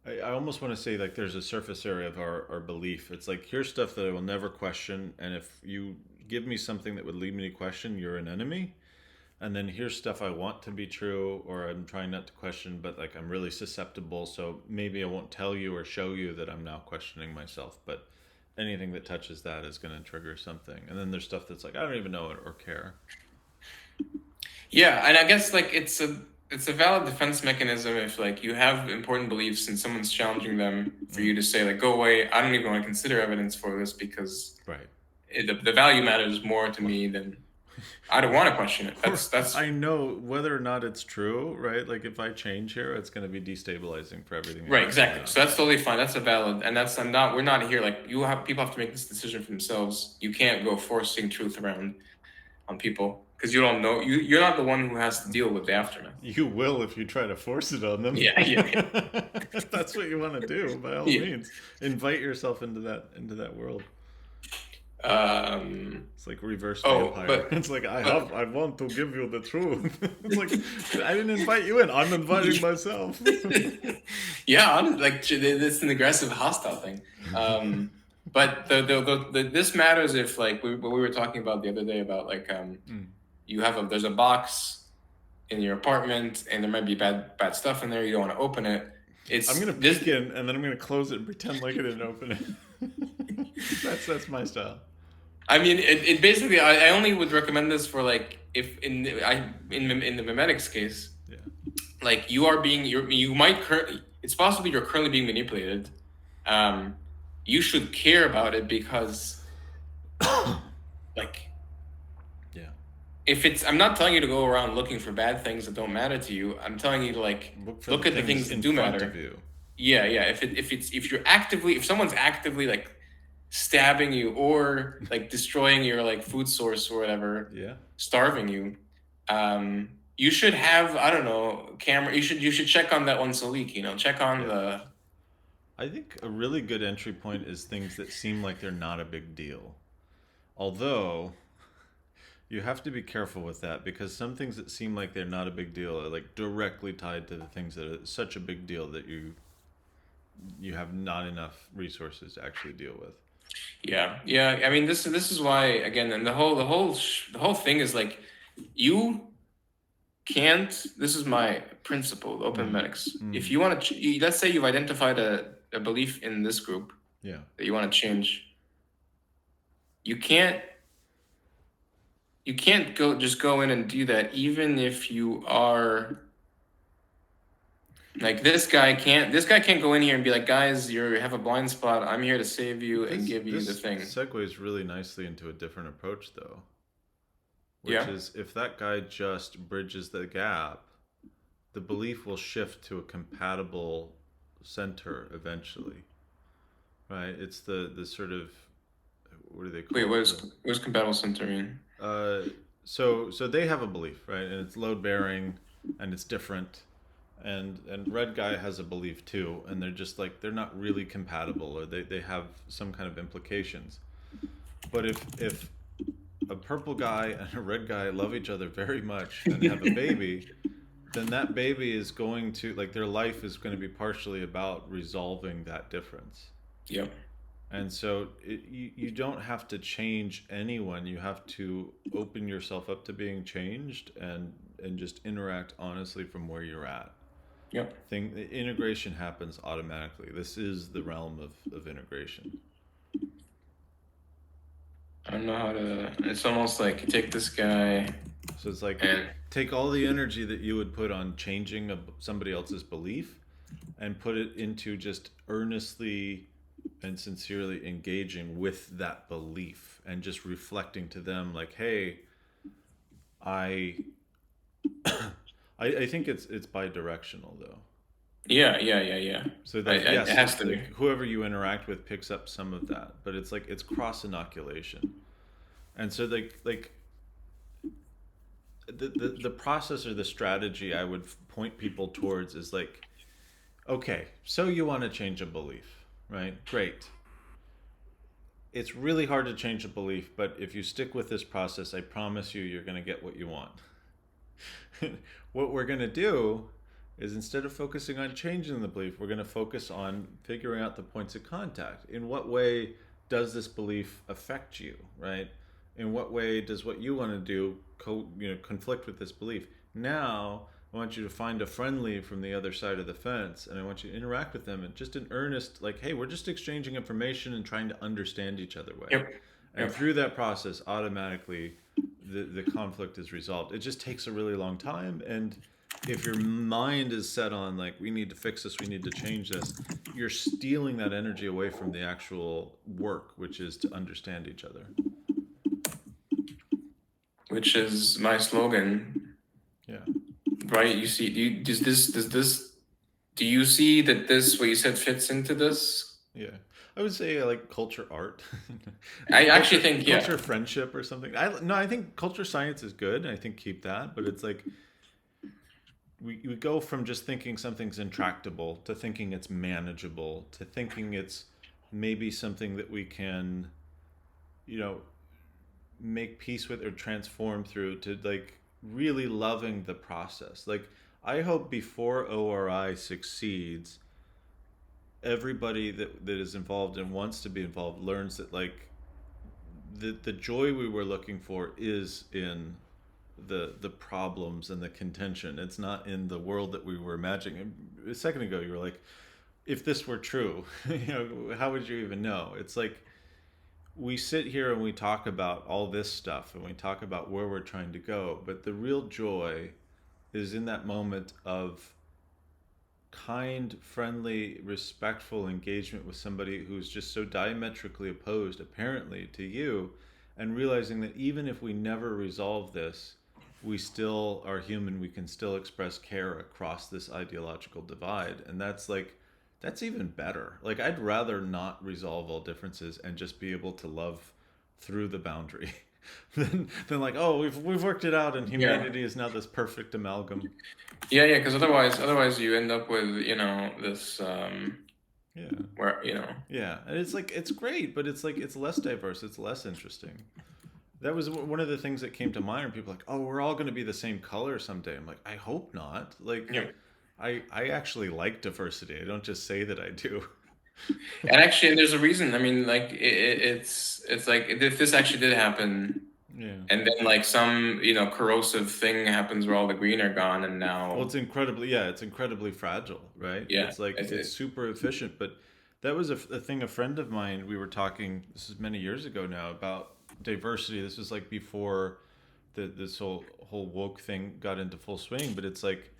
[SPEAKER 1] I almost want to say like there's a surface area of our belief. It's like, here's stuff that I will never question, and if you give me something that would lead me to question, you're an enemy. And then here's stuff I want to be true, or I'm trying not to question, but like I'm really susceptible, so maybe I won't tell you or show you that I'm now questioning myself. But anything that touches that is going to trigger something. And then there's stuff that's like, I don't even know it or care.
[SPEAKER 2] Yeah, and I guess like it's it's a valid defense mechanism if like you have important beliefs and someone's challenging them for you to say like, go away. I don't even want to consider evidence for this because
[SPEAKER 1] Right.
[SPEAKER 2] the value matters more to me than I don't want to question it. That's
[SPEAKER 1] I know whether or not it's true, right? Like if I change here, it's going to be destabilizing for everything
[SPEAKER 2] right,
[SPEAKER 1] else
[SPEAKER 2] exactly.
[SPEAKER 1] around.
[SPEAKER 2] So that's totally fine. That's a valid, and that's I'm not. We're not here like you have people have to make this decision for themselves. You can't go forcing truth around on people because you don't know. You're not the one who has to deal with the aftermath.
[SPEAKER 1] You will if you try to force it on them.
[SPEAKER 2] Yeah, yeah,
[SPEAKER 1] If that's what you want to do, by all
[SPEAKER 2] yeah.
[SPEAKER 1] means, invite yourself into that world.
[SPEAKER 2] Um.
[SPEAKER 1] It's like reverse
[SPEAKER 2] Oh,
[SPEAKER 1] vampire.
[SPEAKER 2] but
[SPEAKER 1] It's like I want to give you the truth. It's like I didn't invite you in. I'm inviting myself.
[SPEAKER 2] yeah, like it's an aggressive, hostile thing. But this matters if like what we were talking about the other day about like you have there's a box in your apartment and there might be bad stuff in there. You don't want to open it.
[SPEAKER 1] I'm gonna peek in and then I'm gonna close it and pretend like I didn't open it. That's my style.
[SPEAKER 2] I mean, it basically. I only would recommend this for like if in the Memetics case,
[SPEAKER 1] Yeah.
[SPEAKER 2] like you might currently. It's possible you're currently being manipulated. You should care about it because, like,
[SPEAKER 1] Yeah.
[SPEAKER 2] if it's. I'm not telling you to go around looking for bad things that don't matter to you. I'm telling you to like look at the things that do matter. Yeah, yeah. If someone's actively like stabbing you or like destroying your like food source or whatever,
[SPEAKER 1] Yeah.
[SPEAKER 2] starving you, you should have I don't know camera. You should check on that once a week. Check on the.
[SPEAKER 1] I think a really good entry point is things that seem like they're not a big deal. Although you have to be careful with that because some things that seem like they're not a big deal are like directly tied to the things that are such a big deal that you have not enough resources to actually deal with.
[SPEAKER 2] Yeah, yeah. I mean, this is why again, and the whole thing is like, you can't. This is my principle, open medics. If you want to, let's say you've identified a belief in this group.
[SPEAKER 1] Yeah.
[SPEAKER 2] That you want to change. You can't go in and do that, even if you are. Like this guy can't go in here and be like, guys, you have a blind spot. I'm here to save you and give you the thing.
[SPEAKER 1] This segues really nicely into a different approach, though. Which is if that guy just bridges the gap, the belief will shift to a compatible center eventually. Right? It's the sort of what do they call it?
[SPEAKER 2] Wait, what does compatible center mean?
[SPEAKER 1] So they have a belief, right? And it's load bearing and it's different. And red guy has a belief too, and they're just like they're not really compatible, or they have some kind of implications. But if a purple guy and a red guy love each other very much and have a baby, then that baby is going to like their life is going to be partially about resolving that difference.
[SPEAKER 2] Yep.
[SPEAKER 1] And so you don't have to change anyone. You have to open yourself up to being changed and just interact honestly from where you're at.
[SPEAKER 2] Yep.
[SPEAKER 1] Integration happens automatically. This is the realm of integration.
[SPEAKER 2] I don't know how to. It's almost like you take this guy.
[SPEAKER 1] So it's like take all the energy that you would put on changing somebody else's belief and put it into just earnestly and sincerely engaging with that belief and just reflecting to them like, hey, I think it's bi-directional though.
[SPEAKER 2] Yeah.
[SPEAKER 1] So that
[SPEAKER 2] it has to be.
[SPEAKER 1] Whoever you interact with picks up some of that, but it's like it's cross inoculation, and so like the process or the strategy I would point people towards is like, okay, so you want to change a belief, right? Great. It's really hard to change a belief, but if you stick with this process, I promise you're going to get what you want. What we're going to do is instead of focusing on changing the belief, we're going to focus on figuring out the points of contact. In what way does this belief affect you, right? In what way does what you want to do conflict with this belief? Now, I want you to find a friendly from the other side of the fence, and I want you to interact with them and just in earnest, like, hey, we're just exchanging information and trying to understand each other way.
[SPEAKER 2] Yep.
[SPEAKER 1] And through that process, automatically, the conflict is resolved. It just takes a really long time, and if your mind is set on like we need to fix this, we need to change this, you're stealing that energy away from the actual work, which is to understand each other.
[SPEAKER 2] Which is my slogan.
[SPEAKER 1] Yeah.
[SPEAKER 2] Right? You see, do you see that this, what you said, fits into this?
[SPEAKER 1] Yeah. I would say like culture art.
[SPEAKER 2] I actually think, yeah.
[SPEAKER 1] Culture friendship or something. I think culture science is good. I think keep that, but it's like we go from just thinking something's intractable to thinking it's manageable to thinking it's maybe something that we can, you know, make peace with or transform through, to like really loving the process. Like I hope before ORI succeeds, everybody that is involved and wants to be involved learns that like the joy we were looking for is in the problems and the contention. It's not in the world that we were imagining. A second ago you were like, if this were true, you know, how would you even know? It's like we sit here and we talk about all this stuff and we talk about where we're trying to go, but the real joy is in that moment of kind, friendly, respectful engagement with somebody who's just so diametrically opposed, apparently, to you, and realizing that even if we never resolve this, we still are human. We can still express care across this ideological divide. And that's like, that's even better. Like, I'd rather not resolve all differences and just be able to love through the boundary than like, oh, we've worked it out and humanity is now this perfect amalgam.
[SPEAKER 2] Yeah, because otherwise you end up with, you know, this
[SPEAKER 1] Yeah.
[SPEAKER 2] where, you know.
[SPEAKER 1] Yeah, and it's like, it's great, but it's like, it's less diverse, it's less interesting. That was one of the things that came to mind when people are like, oh, we're all going to be the same color someday. I'm like, I hope not. Like,
[SPEAKER 2] Yeah.
[SPEAKER 1] I actually like diversity. I don't just say that I do.
[SPEAKER 2] And actually, there's a reason. I mean, like it's like if this actually did happen,
[SPEAKER 1] Yeah.
[SPEAKER 2] and then like some, you know, corrosive thing happens where all the green are gone, and now,
[SPEAKER 1] Well, it's incredibly fragile, right?
[SPEAKER 2] yeah,
[SPEAKER 1] It's like it's super efficient, but that was a thing. A friend of mine, we were talking. This is many years ago now, about diversity. This was like before this whole woke thing got into full swing. But it's like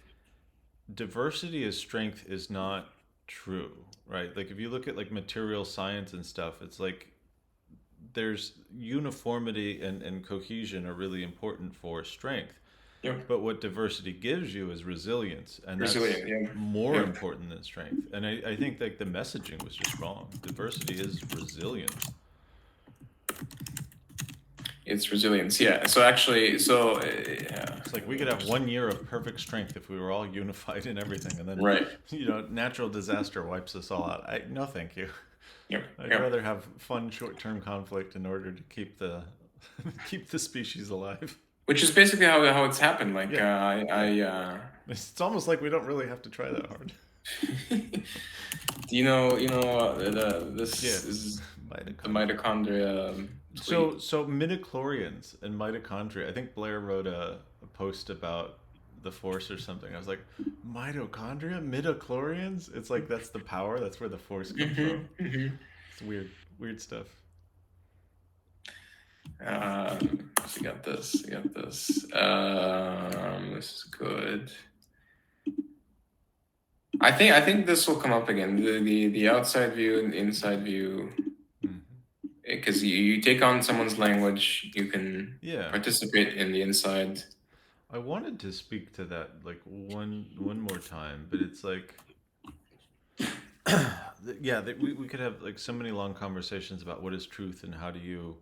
[SPEAKER 1] diversity as strength is not true, right? Like if you look at like material science and stuff, it's like there's uniformity and cohesion are really important for strength.
[SPEAKER 2] yeah,
[SPEAKER 1] But what diversity gives you is resilience, and that's
[SPEAKER 2] resilient, yeah,
[SPEAKER 1] more
[SPEAKER 2] yeah.
[SPEAKER 1] important than strength. And I think like the messaging was just wrong. Diversity is resilience.
[SPEAKER 2] It's resilience, yeah. So actually, yeah.
[SPEAKER 1] It's like we could have 1 year of perfect strength if we were all unified in everything, and then
[SPEAKER 2] Right.
[SPEAKER 1] you know, natural disaster wipes us all out. No, thank you.
[SPEAKER 2] Yeah,
[SPEAKER 1] I'd
[SPEAKER 2] yeah.
[SPEAKER 1] rather have fun short-term conflict in order to keep the keep the species alive.
[SPEAKER 2] Which is basically how it's happened. Like
[SPEAKER 1] Yeah. It's almost like we don't really have to try that hard.
[SPEAKER 2] you know this
[SPEAKER 1] Yeah.
[SPEAKER 2] is
[SPEAKER 1] Mitochondria.
[SPEAKER 2] the mitochondria.
[SPEAKER 1] So midichlorians and mitochondria. I think Blair wrote a post about the force or something. I was like, mitochondria, midichlorians. It's like that's the power. That's where the force comes from. It's weird stuff.
[SPEAKER 2] So you got this. This is good. I think this will come up again. The outside view and the inside view. Because you take on someone's language, you can participate in the inside.
[SPEAKER 1] I wanted to speak to that like one more time, but it's like, yeah, we could have like so many long conversations about what is truth and how do you.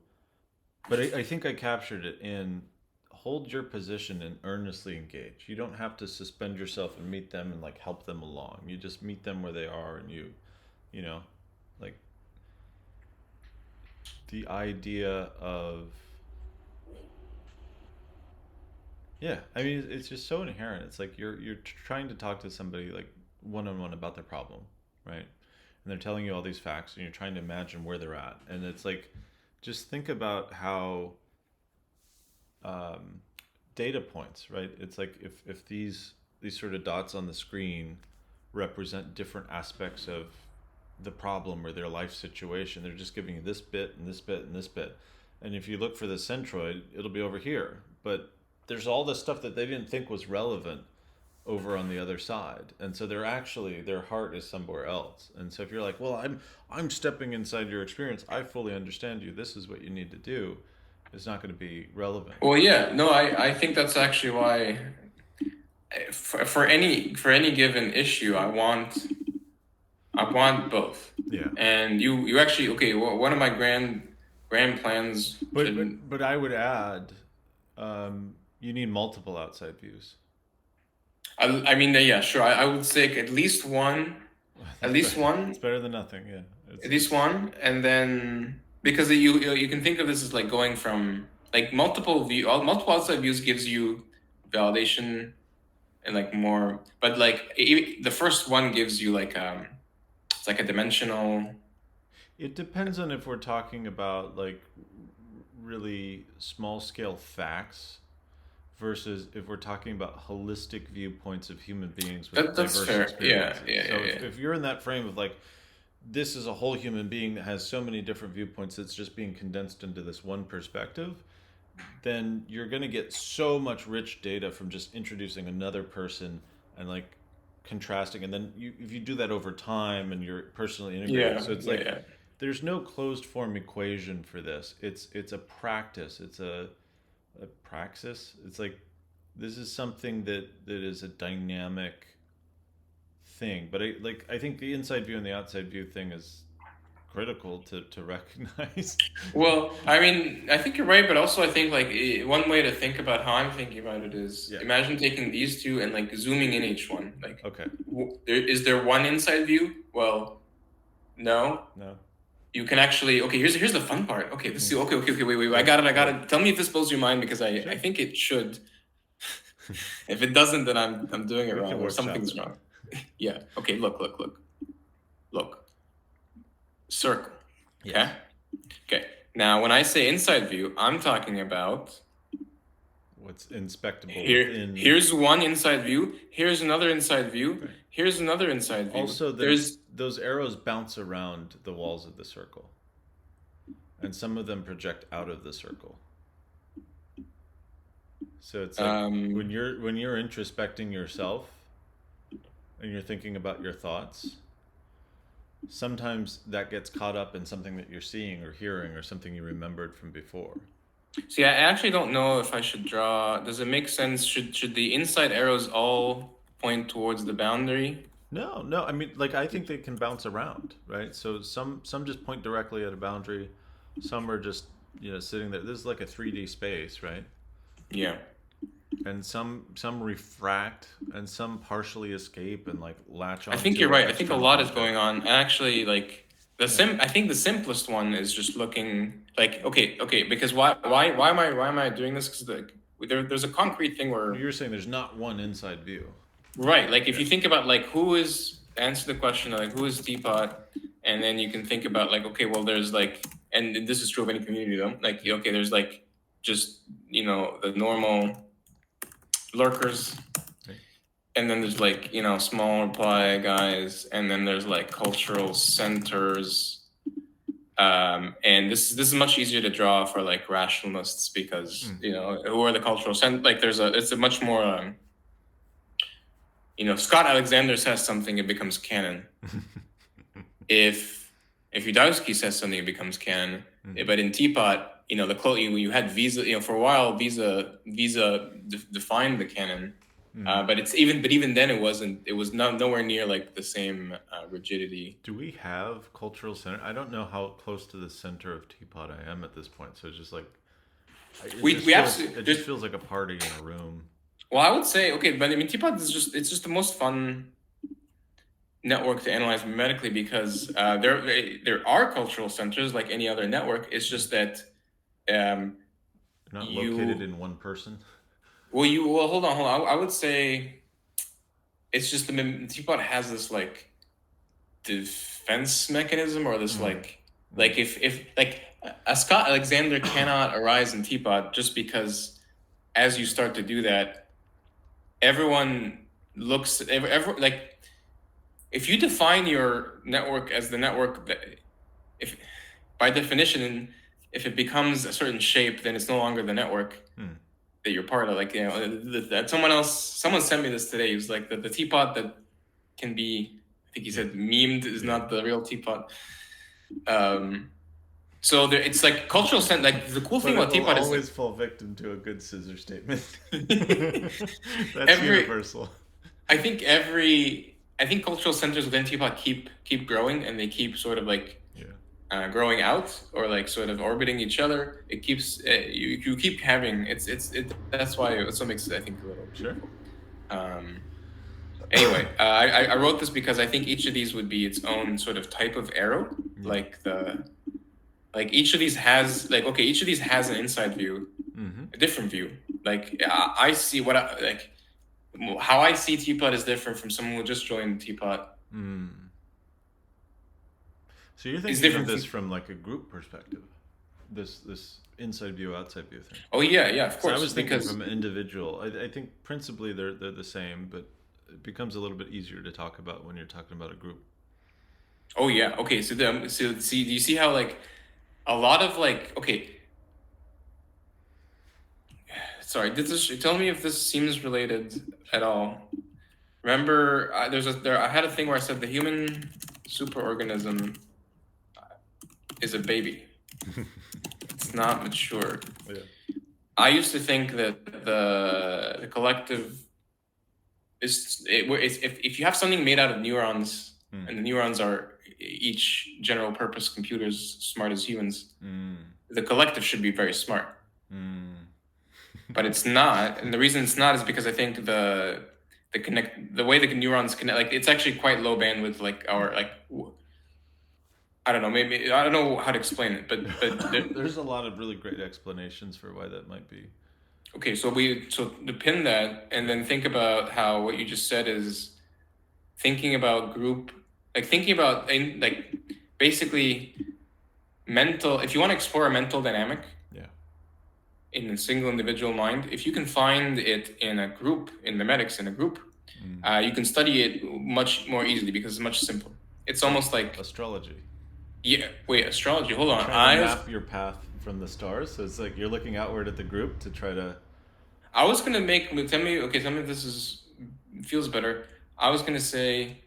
[SPEAKER 1] But I think I captured it in hold your position and earnestly engage. You don't have to suspend yourself and meet them and like help them along. You just meet them where they are, and you know, like the idea of. Yeah, I mean, it's just so inherent. It's like you're trying to talk to somebody like one on one about their problem, right? And they're telling you all these facts, and you're trying to imagine where they're at. And it's like, just think about how data points, right? It's like if these sort of dots on the screen represent different aspects of the problem or their life situation, they're just giving you this bit and this bit and this bit. And if you look for the centroid, it'll be over here. But there's all this stuff that they didn't think was relevant over on the other side, and so they're actually, their heart is somewhere else. And so if you're like, well, I'm stepping inside your experience, I fully understand you, this is what you need to do, it's not going to be relevant.
[SPEAKER 2] Well, yeah, no, I think that's actually why for any given issue, I want both.
[SPEAKER 1] Yeah.
[SPEAKER 2] And you actually, okay, well, one of my grand plans.
[SPEAKER 1] But I would add, you need multiple outside views.
[SPEAKER 2] I mean, yeah, sure. I would say at least one. At least one.
[SPEAKER 1] It's better than nothing. Yeah.
[SPEAKER 2] At least one, and then because you can think of this as like going from like multiple outside views gives you validation and like more, but like the first one gives you like it's like a dimensional.
[SPEAKER 1] It depends on if we're talking about like really small scale facts versus if we're talking about holistic viewpoints of human beings with
[SPEAKER 2] That's
[SPEAKER 1] diverse
[SPEAKER 2] fair.
[SPEAKER 1] experiences.
[SPEAKER 2] Yeah.
[SPEAKER 1] So if you're in that frame of like, this is a whole human being that has so many different viewpoints that's just being condensed into this one perspective, then you're going to get so much rich data from just introducing another person and like contrasting. And then if you do that over time and you're personally integrated, so it's like there's no closed form equation for this. It's a practice. It's a praxis. It's like, this is something that is a dynamic thing. But I think the inside view and the outside view thing is critical to recognize.
[SPEAKER 2] Well, I mean, I think you're right, but also I think like one way to think about how I'm thinking about it is imagine taking these two and like zooming in each one. Like,
[SPEAKER 1] okay,
[SPEAKER 2] is there one inside view? Well, no. You can actually, okay, here's the fun part. Okay, let's see. Okay, wait. I got it. Tell me if this blows your mind, because I think it should. If it doesn't, then I'm doing it wrong, or something's wrong. Yeah. Okay, look. Circle. Okay? Okay. Now, when I say inside view, I'm talking about
[SPEAKER 1] what's inspectable.
[SPEAKER 2] Here's one inside view. Here's another inside view. Right. Here's another inside view.
[SPEAKER 1] Also, those arrows bounce around the walls of the circle, and some of them project out of the circle. So it's like when you're introspecting yourself and you're thinking about your thoughts, sometimes that gets caught up in something that you're seeing or hearing or something you remembered from before.
[SPEAKER 2] See, I actually don't know if I should draw. Does it make sense? Should the inside arrows all point towards the boundary?
[SPEAKER 1] No. I mean, like, I think they can bounce around, right? So some just point directly at a boundary. Some are just, sitting there. This is like a 3D space, right?
[SPEAKER 2] Yeah.
[SPEAKER 1] And some refract, and some partially escape and like latch on.
[SPEAKER 2] I think you're right. I think a lot is going on. Actually, like I think the simplest one is just looking like okay. Because why am I doing this? Because there's a concrete thing where
[SPEAKER 1] you're saying there's not one inside view.
[SPEAKER 2] Right. Like if you think about like answer the question like who is Teapot, and then you can think about like, okay, well there's like, and this is true of any community though. Like okay, there's like just the normal lurkers, and then there's like small reply guys, and then there's like cultural centers, and this is much easier to draw for like rationalists because who are the cultural center, like it's a much more Scott Alexander says something, it becomes canon. if Udowski says something, it becomes canon. But in Teapot, you had Visa, for a while Visa defined the canon, but even then it was nowhere near like the same rigidity.
[SPEAKER 1] Do we have cultural center? I don't know how close to the center of Teapot I am at this point, so it's just like it just feels like a party in a room.
[SPEAKER 2] Well, I would say okay, but I mean Teapot is just the most fun network to analyze memetically because there are cultural centers like any other network. It's just that
[SPEAKER 1] not located in one person.
[SPEAKER 2] Well, hold on. I would say it's just the Teapot has this like defense mechanism, or this like if like a Scott Alexander cannot arise in Teapot just because as you start to do that, everyone looks like if you define your network as the network that if by definition if it becomes a certain shape, then it's no longer the network. that you're part of. Like, you know, that someone sent me this today. He was like, the teapot that can be, I think he said, memed is not the real teapot. So there, it's like cultural sense. Like the cool thing about teapot is
[SPEAKER 1] always fall victim to a good scissor statement. That's universal.
[SPEAKER 2] I think cultural centers within teapot keep growing, and they keep sort of like growing out, or like sort of orbiting each other. It keeps you keep having it. That's why it's what makes it, I think, a little
[SPEAKER 1] sure.
[SPEAKER 2] Anyway, I wrote this because I think each of these would be its own sort of type of arrow. Like each of these has each of these has an inside view, a different view. Like I see how I see teapot is different from someone who just joined teapot.
[SPEAKER 1] So you're thinking of this from like a group perspective, this inside view, outside view thing.
[SPEAKER 2] Oh yeah, of course.
[SPEAKER 1] So I was thinking from an individual. I think principally they're the same, but it becomes a little bit easier to talk about when you're talking about a group.
[SPEAKER 2] Oh yeah. Okay. So see, do you see how like a lot of like Sorry, tell me if this seems related at all. Remember, I had a thing where I said the human superorganism is a baby. It's not mature.
[SPEAKER 1] Yeah.
[SPEAKER 2] I used to think that the collective is if you have something made out of neurons, and the neurons are each general purpose computers smart as humans, the collective should be very smart. But it's not, and the reason it's not is because I think the way the neurons connect, like it's actually quite low bandwidth, like our I don't know, maybe I don't know how to explain it, but
[SPEAKER 1] there's a lot of really great explanations for why that might be.
[SPEAKER 2] Okay, so to pin that, and then think about how what you just said is thinking about group, like thinking about basically mental. If you want to explore a mental dynamic, in a single individual mind, if you can find it in a group, in memetics, in a group, you can study it much more easily because it's much simpler. It's almost like
[SPEAKER 1] astrology.
[SPEAKER 2] Yeah. Wait, astrology. Hold on.
[SPEAKER 1] Trying to map your path from the stars, so it's like you're looking outward at the group to try to.
[SPEAKER 2] I was gonna tell me if this feels better. I was gonna say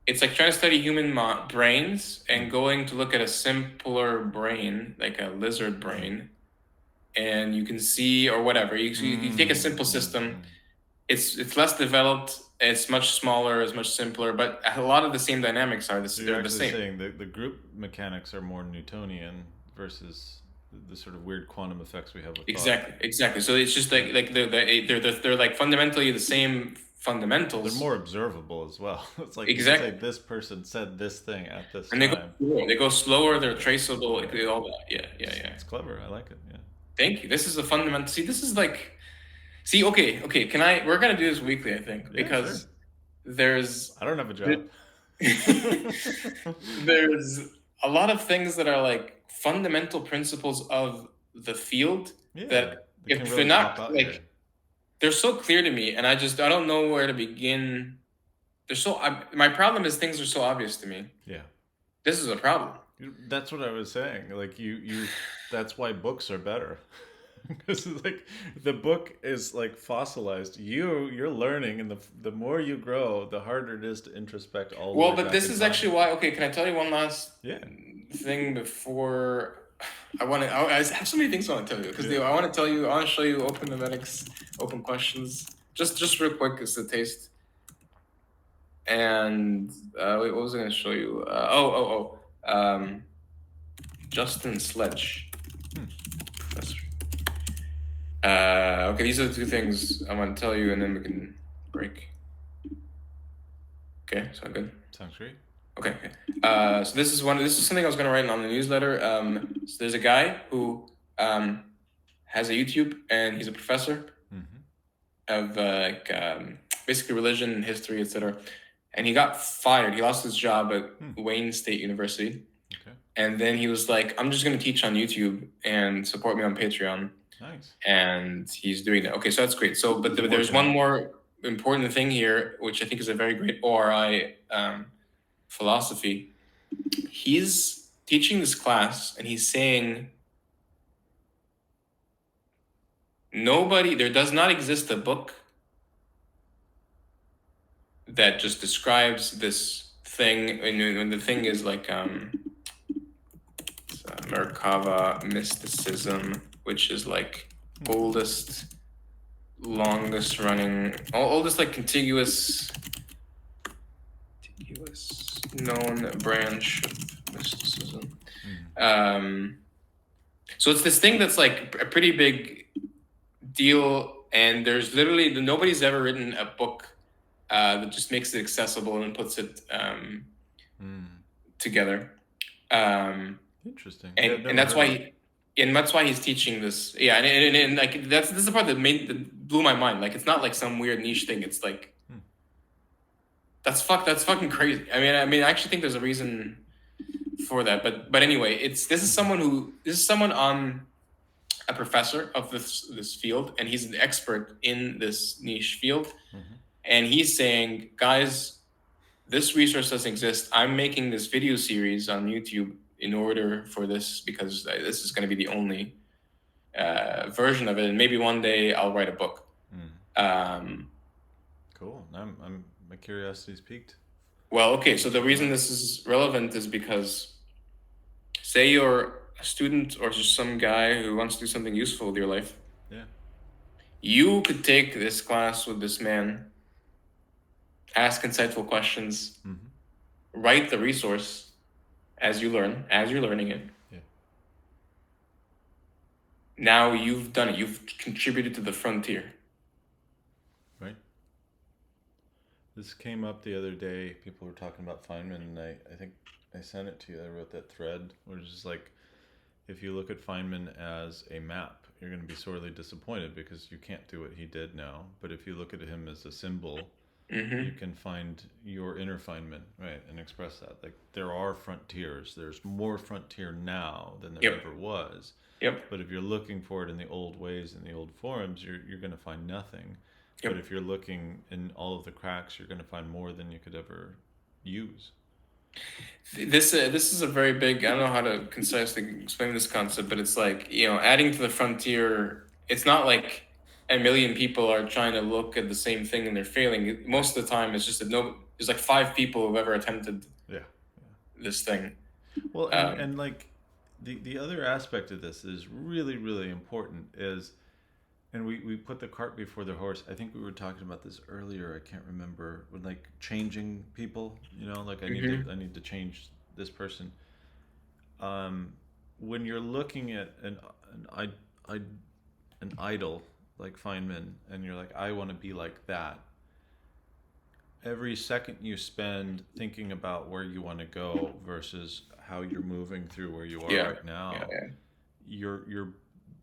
[SPEAKER 2] it's like trying to study human brains and going to look at a simpler brain, like a lizard brain, and you can see, or whatever. You take a simple system. It's less developed. It's much smaller. It's much simpler. But a lot of the same dynamics are they're the same.
[SPEAKER 1] Saying the group mechanics are more Newtonian versus the sort of weird quantum effects we have with
[SPEAKER 2] exactly. So it's just like they're like fundamentally the same fundamentals.
[SPEAKER 1] They're more observable as well. It's like
[SPEAKER 2] exactly
[SPEAKER 1] like this person said this thing at this
[SPEAKER 2] time. They go slower. They're traceable. All that. Yeah.
[SPEAKER 1] It's clever. I like it. Yeah.
[SPEAKER 2] Thank you. This is a fundamental. See, this is like. See, okay. We're gonna do this weekly, I think, because there's.
[SPEAKER 1] I don't have a job.
[SPEAKER 2] There's a lot of things that are like fundamental principles of the field that if they're not like, they're so clear to me, and I don't know where to begin. My problem is things are so obvious to me.
[SPEAKER 1] Yeah.
[SPEAKER 2] This is a problem.
[SPEAKER 1] That's what I was saying. Like you that's why books are better. Because like the book is like fossilized. You're learning, and the more you grow, the harder it is to introspect all.
[SPEAKER 2] Well, but this is actually why. Okay, can I tell you one last thing before I have so many things I want to tell you because I want to show you open memetics, open questions. Just real quick, it's the taste. And wait, what was I going to show you? Justin Sledge. Professor. Okay, these are the two things I want to tell you, and then we can break. Okay, sound good?
[SPEAKER 1] Sounds great.
[SPEAKER 2] Okay. So this is something I was going to write on the newsletter. So there's a guy who has a YouTube, and he's a professor of basically religion, history, etc. And he got fired. He lost his job at Wayne State University.
[SPEAKER 1] Okay.
[SPEAKER 2] And then he was like, I'm just going to teach on YouTube and support me on Patreon.
[SPEAKER 1] Nice.
[SPEAKER 2] And he's doing that. Okay, so that's great. So, but there's one more important thing here, which I think is a very great ORI philosophy. He's teaching this class, and he's saying there does not exist a book that just describes this thing, and the thing is like Merkava mysticism, which is like oldest, longest running, oldest like contiguous known branch of mysticism. So it's this thing that's like a pretty big deal, and there's literally nobody's ever written a book that just makes it accessible and puts it together.
[SPEAKER 1] Interesting.
[SPEAKER 2] And that's why he's teaching this. Yeah, and like this is the part that blew my mind. Like it's not like some weird niche thing. It's like that's fucking crazy. I mean, I actually think there's a reason for that. But anyway, this is someone on a professor of this field, and he's an expert in this niche field. And he's saying, guys, this resource doesn't exist. I'm making this video series on YouTube in order for this, because this is going to be the only version of it, and maybe one day I'll write a book.
[SPEAKER 1] Cool. My curiosity's piqued.
[SPEAKER 2] Well, okay. So the reason this is relevant is because, say you're a student or just some guy who wants to do something useful with your life.
[SPEAKER 1] Yeah.
[SPEAKER 2] You could take this class with this man, ask insightful questions, write the resource as you're learning it.
[SPEAKER 1] Yeah.
[SPEAKER 2] Now you've done it. You've contributed to the frontier.
[SPEAKER 1] Right. This came up the other day. People were talking about Feynman, and I think I sent it to you. I wrote that thread, which is like, if you look at Feynman as a map, you're going to be sorely disappointed because you can't do what he did now. But if you look at him as a symbol, you can find your inner Feynman, right, and express that. Like there are frontiers. There's more frontier now than there ever was. But if you're looking for it in the old ways, in the old forms, you're going to find nothing. But if you're looking in all of the cracks, you're going to find more than you could ever use.
[SPEAKER 2] This is a very big, I don't know how to concisely explain this concept, but it's like, adding to the frontier, it's not like a million people are trying to look at the same thing and they're failing. Most of the time, it's just that there's like 5 people who've ever attempted this thing.
[SPEAKER 1] Well, and like the other aspect of this is really, really important is, and we put the cart before the horse. I think we were talking about this earlier. I can't remember, when like changing people, like I need to change this person. When you're looking at an idol like Feynman, and you're like, I want to be like that. Every second you spend thinking about where you want to go versus how you're moving through where you are right now, you're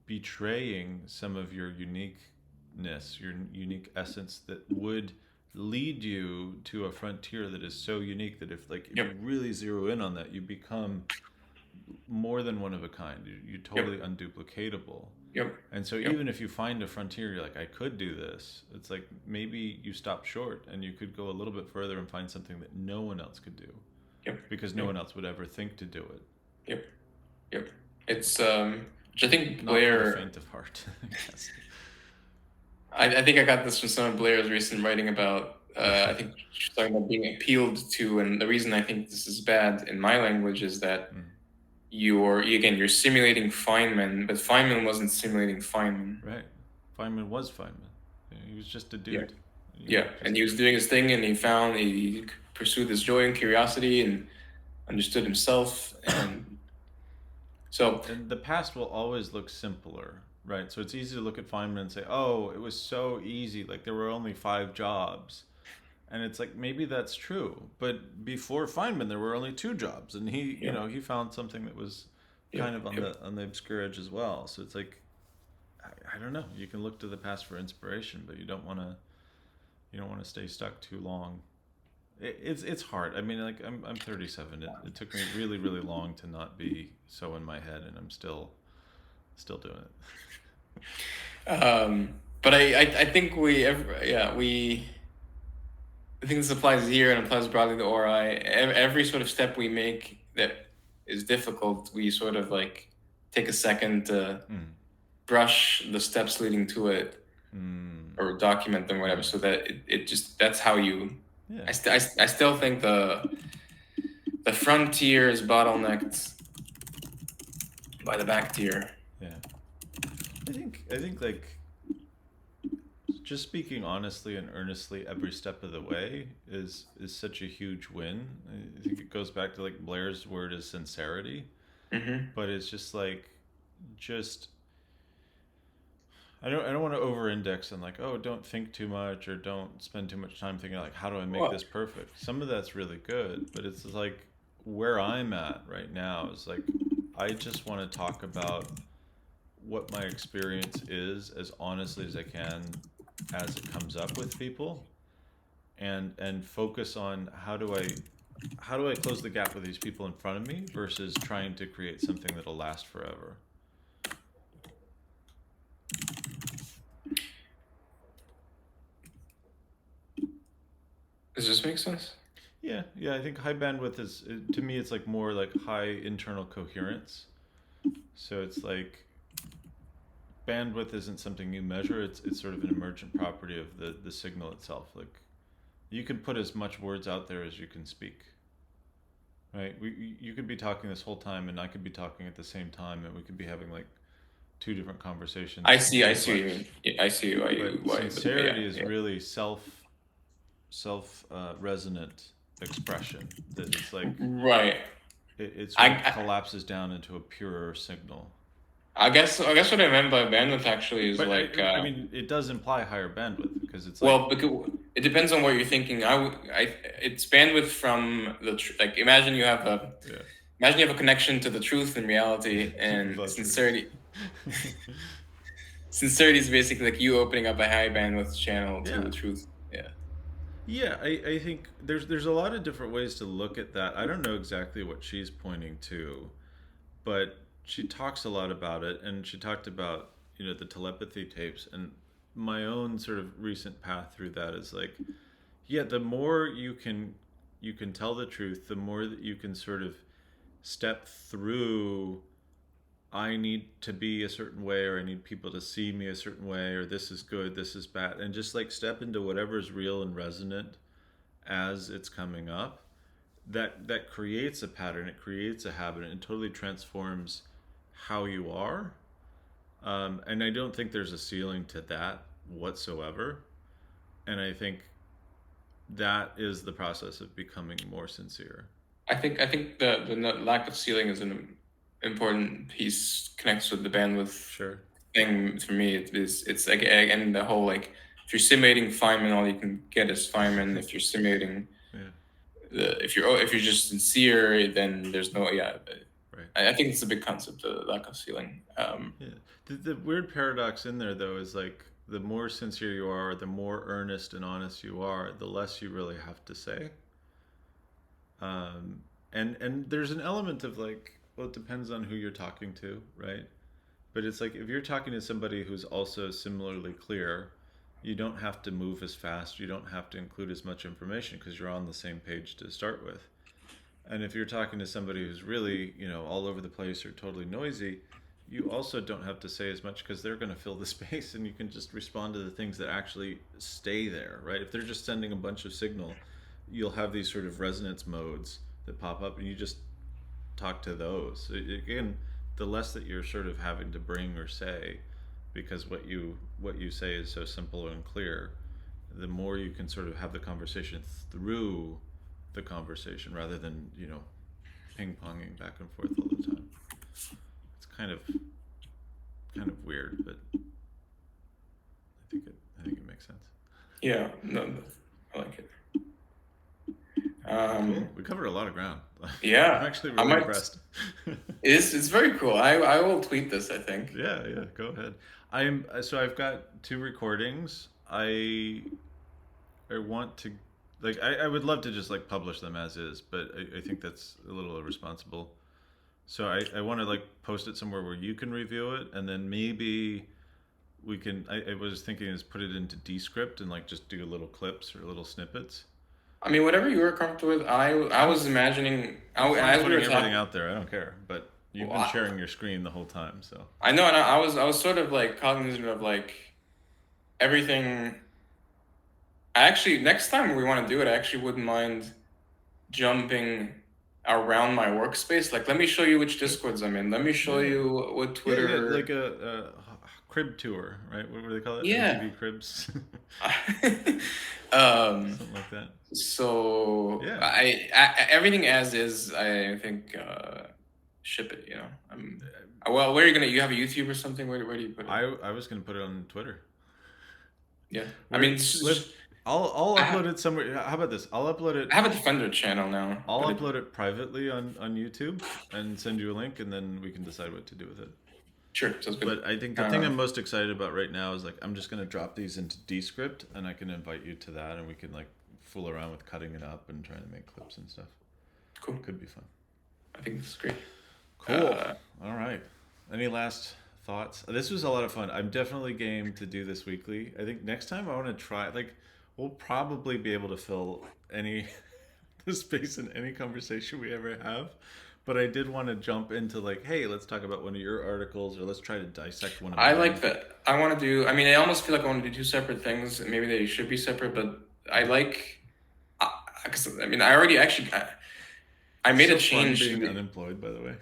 [SPEAKER 1] betraying some of your uniqueness, your unique essence that would lead you to a frontier that is so unique that if you really zero in on that, you become more than one of a kind. You're totally unduplicatable. And so even if you find a frontier, you're like, I could do this. It's like maybe you stop short and you could go a little bit further and find something that no one else could do. Because no one else would ever think to do it.
[SPEAKER 2] It's which I think
[SPEAKER 1] Not
[SPEAKER 2] Blair.
[SPEAKER 1] for the faint of heart.
[SPEAKER 2] I think I got this from some of Blair's recent writing about. I think she's talking about being appealed to, and the reason I think this is bad in my language is that you're simulating Feynman, but Feynman wasn't simulating Feynman.
[SPEAKER 1] Right. Feynman was Feynman. He was just a dude.
[SPEAKER 2] And he was doing his thing, and he pursued his joy and curiosity, and understood himself, and so.
[SPEAKER 1] And the past will always look simpler, right? So it's easy to look at Feynman and say, "Oh, it was so easy. Like there were only 5 jobs." And it's like, maybe that's true, but before Feynman, there were only 2 jobs, and he, he found something that was kind of on the obscure edge as well. So it's like, I don't know. You can look to the past for inspiration, but you don't want to stay stuck too long. It's hard. I mean, like I'm 37. It took me really, really long to not be so in my head, and I'm still doing it.
[SPEAKER 2] But I think I think this applies here and applies broadly to ORI. Every sort of step we make that is difficult, we sort of like take a second to brush the steps leading to it or document them, whatever, so that it just, that's how you.
[SPEAKER 1] Yeah.
[SPEAKER 2] I still think the frontier is bottlenecked by the back tier.
[SPEAKER 1] Yeah. I think like just speaking honestly and earnestly every step of the way is such a huge win. I think it goes back to like Blair's word is sincerity. But it's just like I don't want to over-index on like, oh, don't think too much or don't spend too much time thinking like, how do I make this perfect? Some of that's really good, but it's like where I'm at right now is like, I just want to talk about what my experience is as honestly as I can as it comes up with people, and focus on how do I close the gap with these people in front of me versus trying to create something that'll last forever.
[SPEAKER 2] Does this make sense?
[SPEAKER 1] Yeah, I think high bandwidth is, to me, it's like more like high internal coherence. So it's like bandwidth isn't something you measure, it's sort of an emergent property of the signal itself. Like you can put as much words out there as you can speak. Right? You could be talking this whole time and I could be talking at the same time and we could be having like two different conversations.
[SPEAKER 2] I see what you mean. I see why
[SPEAKER 1] sincerity is really self resonant expression that it's like
[SPEAKER 2] right.
[SPEAKER 1] It sort of collapses down into a purer signal.
[SPEAKER 2] I guess what I meant by bandwidth actually is like.
[SPEAKER 1] I mean, it does imply higher bandwidth because it's
[SPEAKER 2] well, because it depends on what you're thinking. It's bandwidth from the like. Imagine you have a connection to the truth and reality, and sincerity. Sincerity is basically like you opening up a high bandwidth channel to the truth.
[SPEAKER 1] Yeah, I think there's a lot of different ways to look at that. I don't know exactly what she's pointing to, but she talks a lot about it, and she talked about, the telepathy tapes, and my own sort of recent path through that is like, the more you can tell the truth, the more that you can sort of step through, I need to be a certain way, or I need people to see me a certain way, or this is good, this is bad, and just like step into whatever is real and resonant as it's coming up. That creates a pattern, it creates a habit, and it totally transforms how you are. And I don't think there's a ceiling to that whatsoever. And I think that is the process of becoming more sincere.
[SPEAKER 2] I think the lack of ceiling is an important piece, connects with the bandwidth thing for me. It's like, and the whole like, if you're simulating Feynman, all you can get is Feynman. If you're simulating if you're just sincere, then there's no I think it's a big concept, the lack of ceiling.
[SPEAKER 1] The weird paradox in there though is like, the more sincere you are, the more earnest and honest you are, the less you really have to say. And there's an element of like, well, it depends on who you're talking to, right? But it's like, if you're talking to somebody who's also similarly clear, you don't have to move as fast, you don't have to include as much information because you're on the same page to start with. And if you're talking to somebody who's really, all over the place or totally noisy, you also don't have to say as much because they're going to fill the space, and you can just respond to the things that actually stay there, right? If they're just sending a bunch of signal, you'll have these sort of resonance modes that pop up, and you just talk to those. Again, the less that you're sort of having to bring or say, because what you say is so simple and clear, the more you can sort of have the conversation through the conversation rather than ping-ponging back and forth all the time. It's kind of weird, but I think it makes sense.
[SPEAKER 2] Yeah, no, I like it.
[SPEAKER 1] Cool. We covered a lot of ground.
[SPEAKER 2] Yeah,
[SPEAKER 1] I'm actually really impressed.
[SPEAKER 2] It's very cool. I will tweet this, I think.
[SPEAKER 1] Yeah, go ahead. I've got 2 recordings. I want to, like, I would love to just like publish them as is, but I think that's a little irresponsible. So I want to like post it somewhere where you can review it, and then maybe we can, I was thinking is put it into Descript and like just do little clips or little snippets.
[SPEAKER 2] I mean, whatever you were comfortable with. I was imagining.
[SPEAKER 1] I'm putting everything out there. I don't care, but You've
[SPEAKER 2] Well,
[SPEAKER 1] been sharing your screen the whole time, so.
[SPEAKER 2] I know, and I was sort of like cognizant of like everything. I actually, next time we want to do it, I actually wouldn't mind jumping around my workspace. Like, let me show you which Discords I'm in. Let me show you what Twitter.
[SPEAKER 1] Yeah, like a crib tour, right? What do they call it?
[SPEAKER 2] Yeah.
[SPEAKER 1] MTV Cribs. Something like that.
[SPEAKER 2] So
[SPEAKER 1] Yeah.
[SPEAKER 2] I everything as is. I think ship it. You know. Well, where are you gonna? You have a YouTube or something? Where do you put it?
[SPEAKER 1] I was gonna put it on Twitter.
[SPEAKER 2] Yeah. I mean,
[SPEAKER 1] I'll upload it somewhere. How about this? I'll upload it.
[SPEAKER 2] I have a Defender channel now.
[SPEAKER 1] I'll upload it privately on YouTube and send you a link, and then we can decide what to do with it.
[SPEAKER 2] Sure, sounds good.
[SPEAKER 1] But I think the thing I'm most excited about right now is like I'm just gonna drop these into Descript, and I can invite you to that, and we can like fool around with cutting it up and trying to make clips and stuff.
[SPEAKER 2] Cool.
[SPEAKER 1] Could be fun.
[SPEAKER 2] I think this is great.
[SPEAKER 1] Cool. All right. Any last thoughts? This was a lot of fun. I'm definitely game to do this weekly. I think next time I want to try, like, we'll probably be able to fill any the space in any conversation we ever have. But I did want to jump into like, hey, let's talk about one of your articles, or let's try to dissect one of
[SPEAKER 2] I
[SPEAKER 1] mine.
[SPEAKER 2] like that. I want to do, I mean, I almost feel like I want to do two separate things. Maybe they should be separate, but I like, because I mean, I already actually, I made a change.
[SPEAKER 1] Being unemployed, by the way.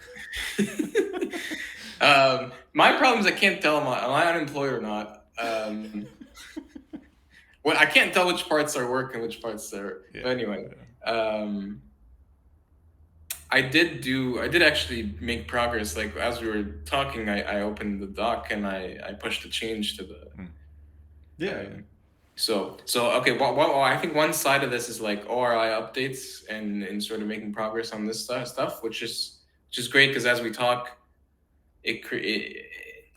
[SPEAKER 2] My problem is I can't tell am I unemployed or not. Well, I can't tell which parts are work and which parts are.
[SPEAKER 1] Yeah,
[SPEAKER 2] but anyway, I did actually make progress. Like as we were talking, I opened the doc and I pushed the change to the.
[SPEAKER 1] Yeah.
[SPEAKER 2] So okay. Well, I think one side of this is like ORI updates and sort of making progress on this stuff, which is great because as we talk,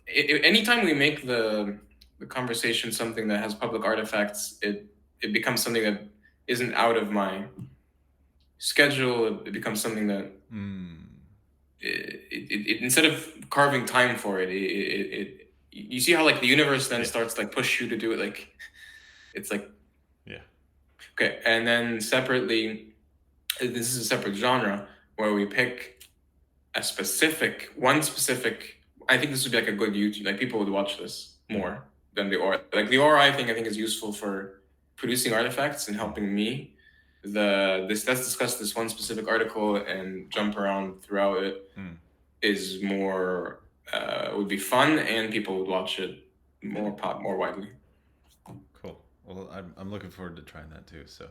[SPEAKER 2] anytime we make the conversation something that has public artifacts, it becomes something that isn't out of my schedule. It becomes something that it instead of carving time for it, you see how like the universe then starts like push you to do it. Like it's like okay, and then separately, this is a separate genre where we pick one specific. I think this would be like a good YouTube. Like people would watch this more than the ORI. Like the ORI thing, I think is useful for producing artifacts and helping me. Let's discuss this one specific article and jump around throughout it is more would be fun and people would watch it more widely.
[SPEAKER 1] Cool. Well, I'm looking forward to trying that too. So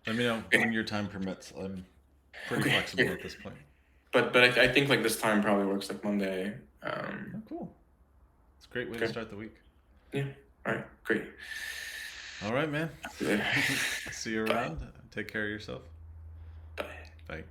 [SPEAKER 1] let me know when your time permits. I'm pretty flexible at this point.
[SPEAKER 2] But I think like this time probably works like Monday.
[SPEAKER 1] Cool. It's a great way to start the week.
[SPEAKER 2] Yeah. All right. Great.
[SPEAKER 1] All right, man. See you around. Take care of yourself.
[SPEAKER 2] Bye.
[SPEAKER 1] Bye.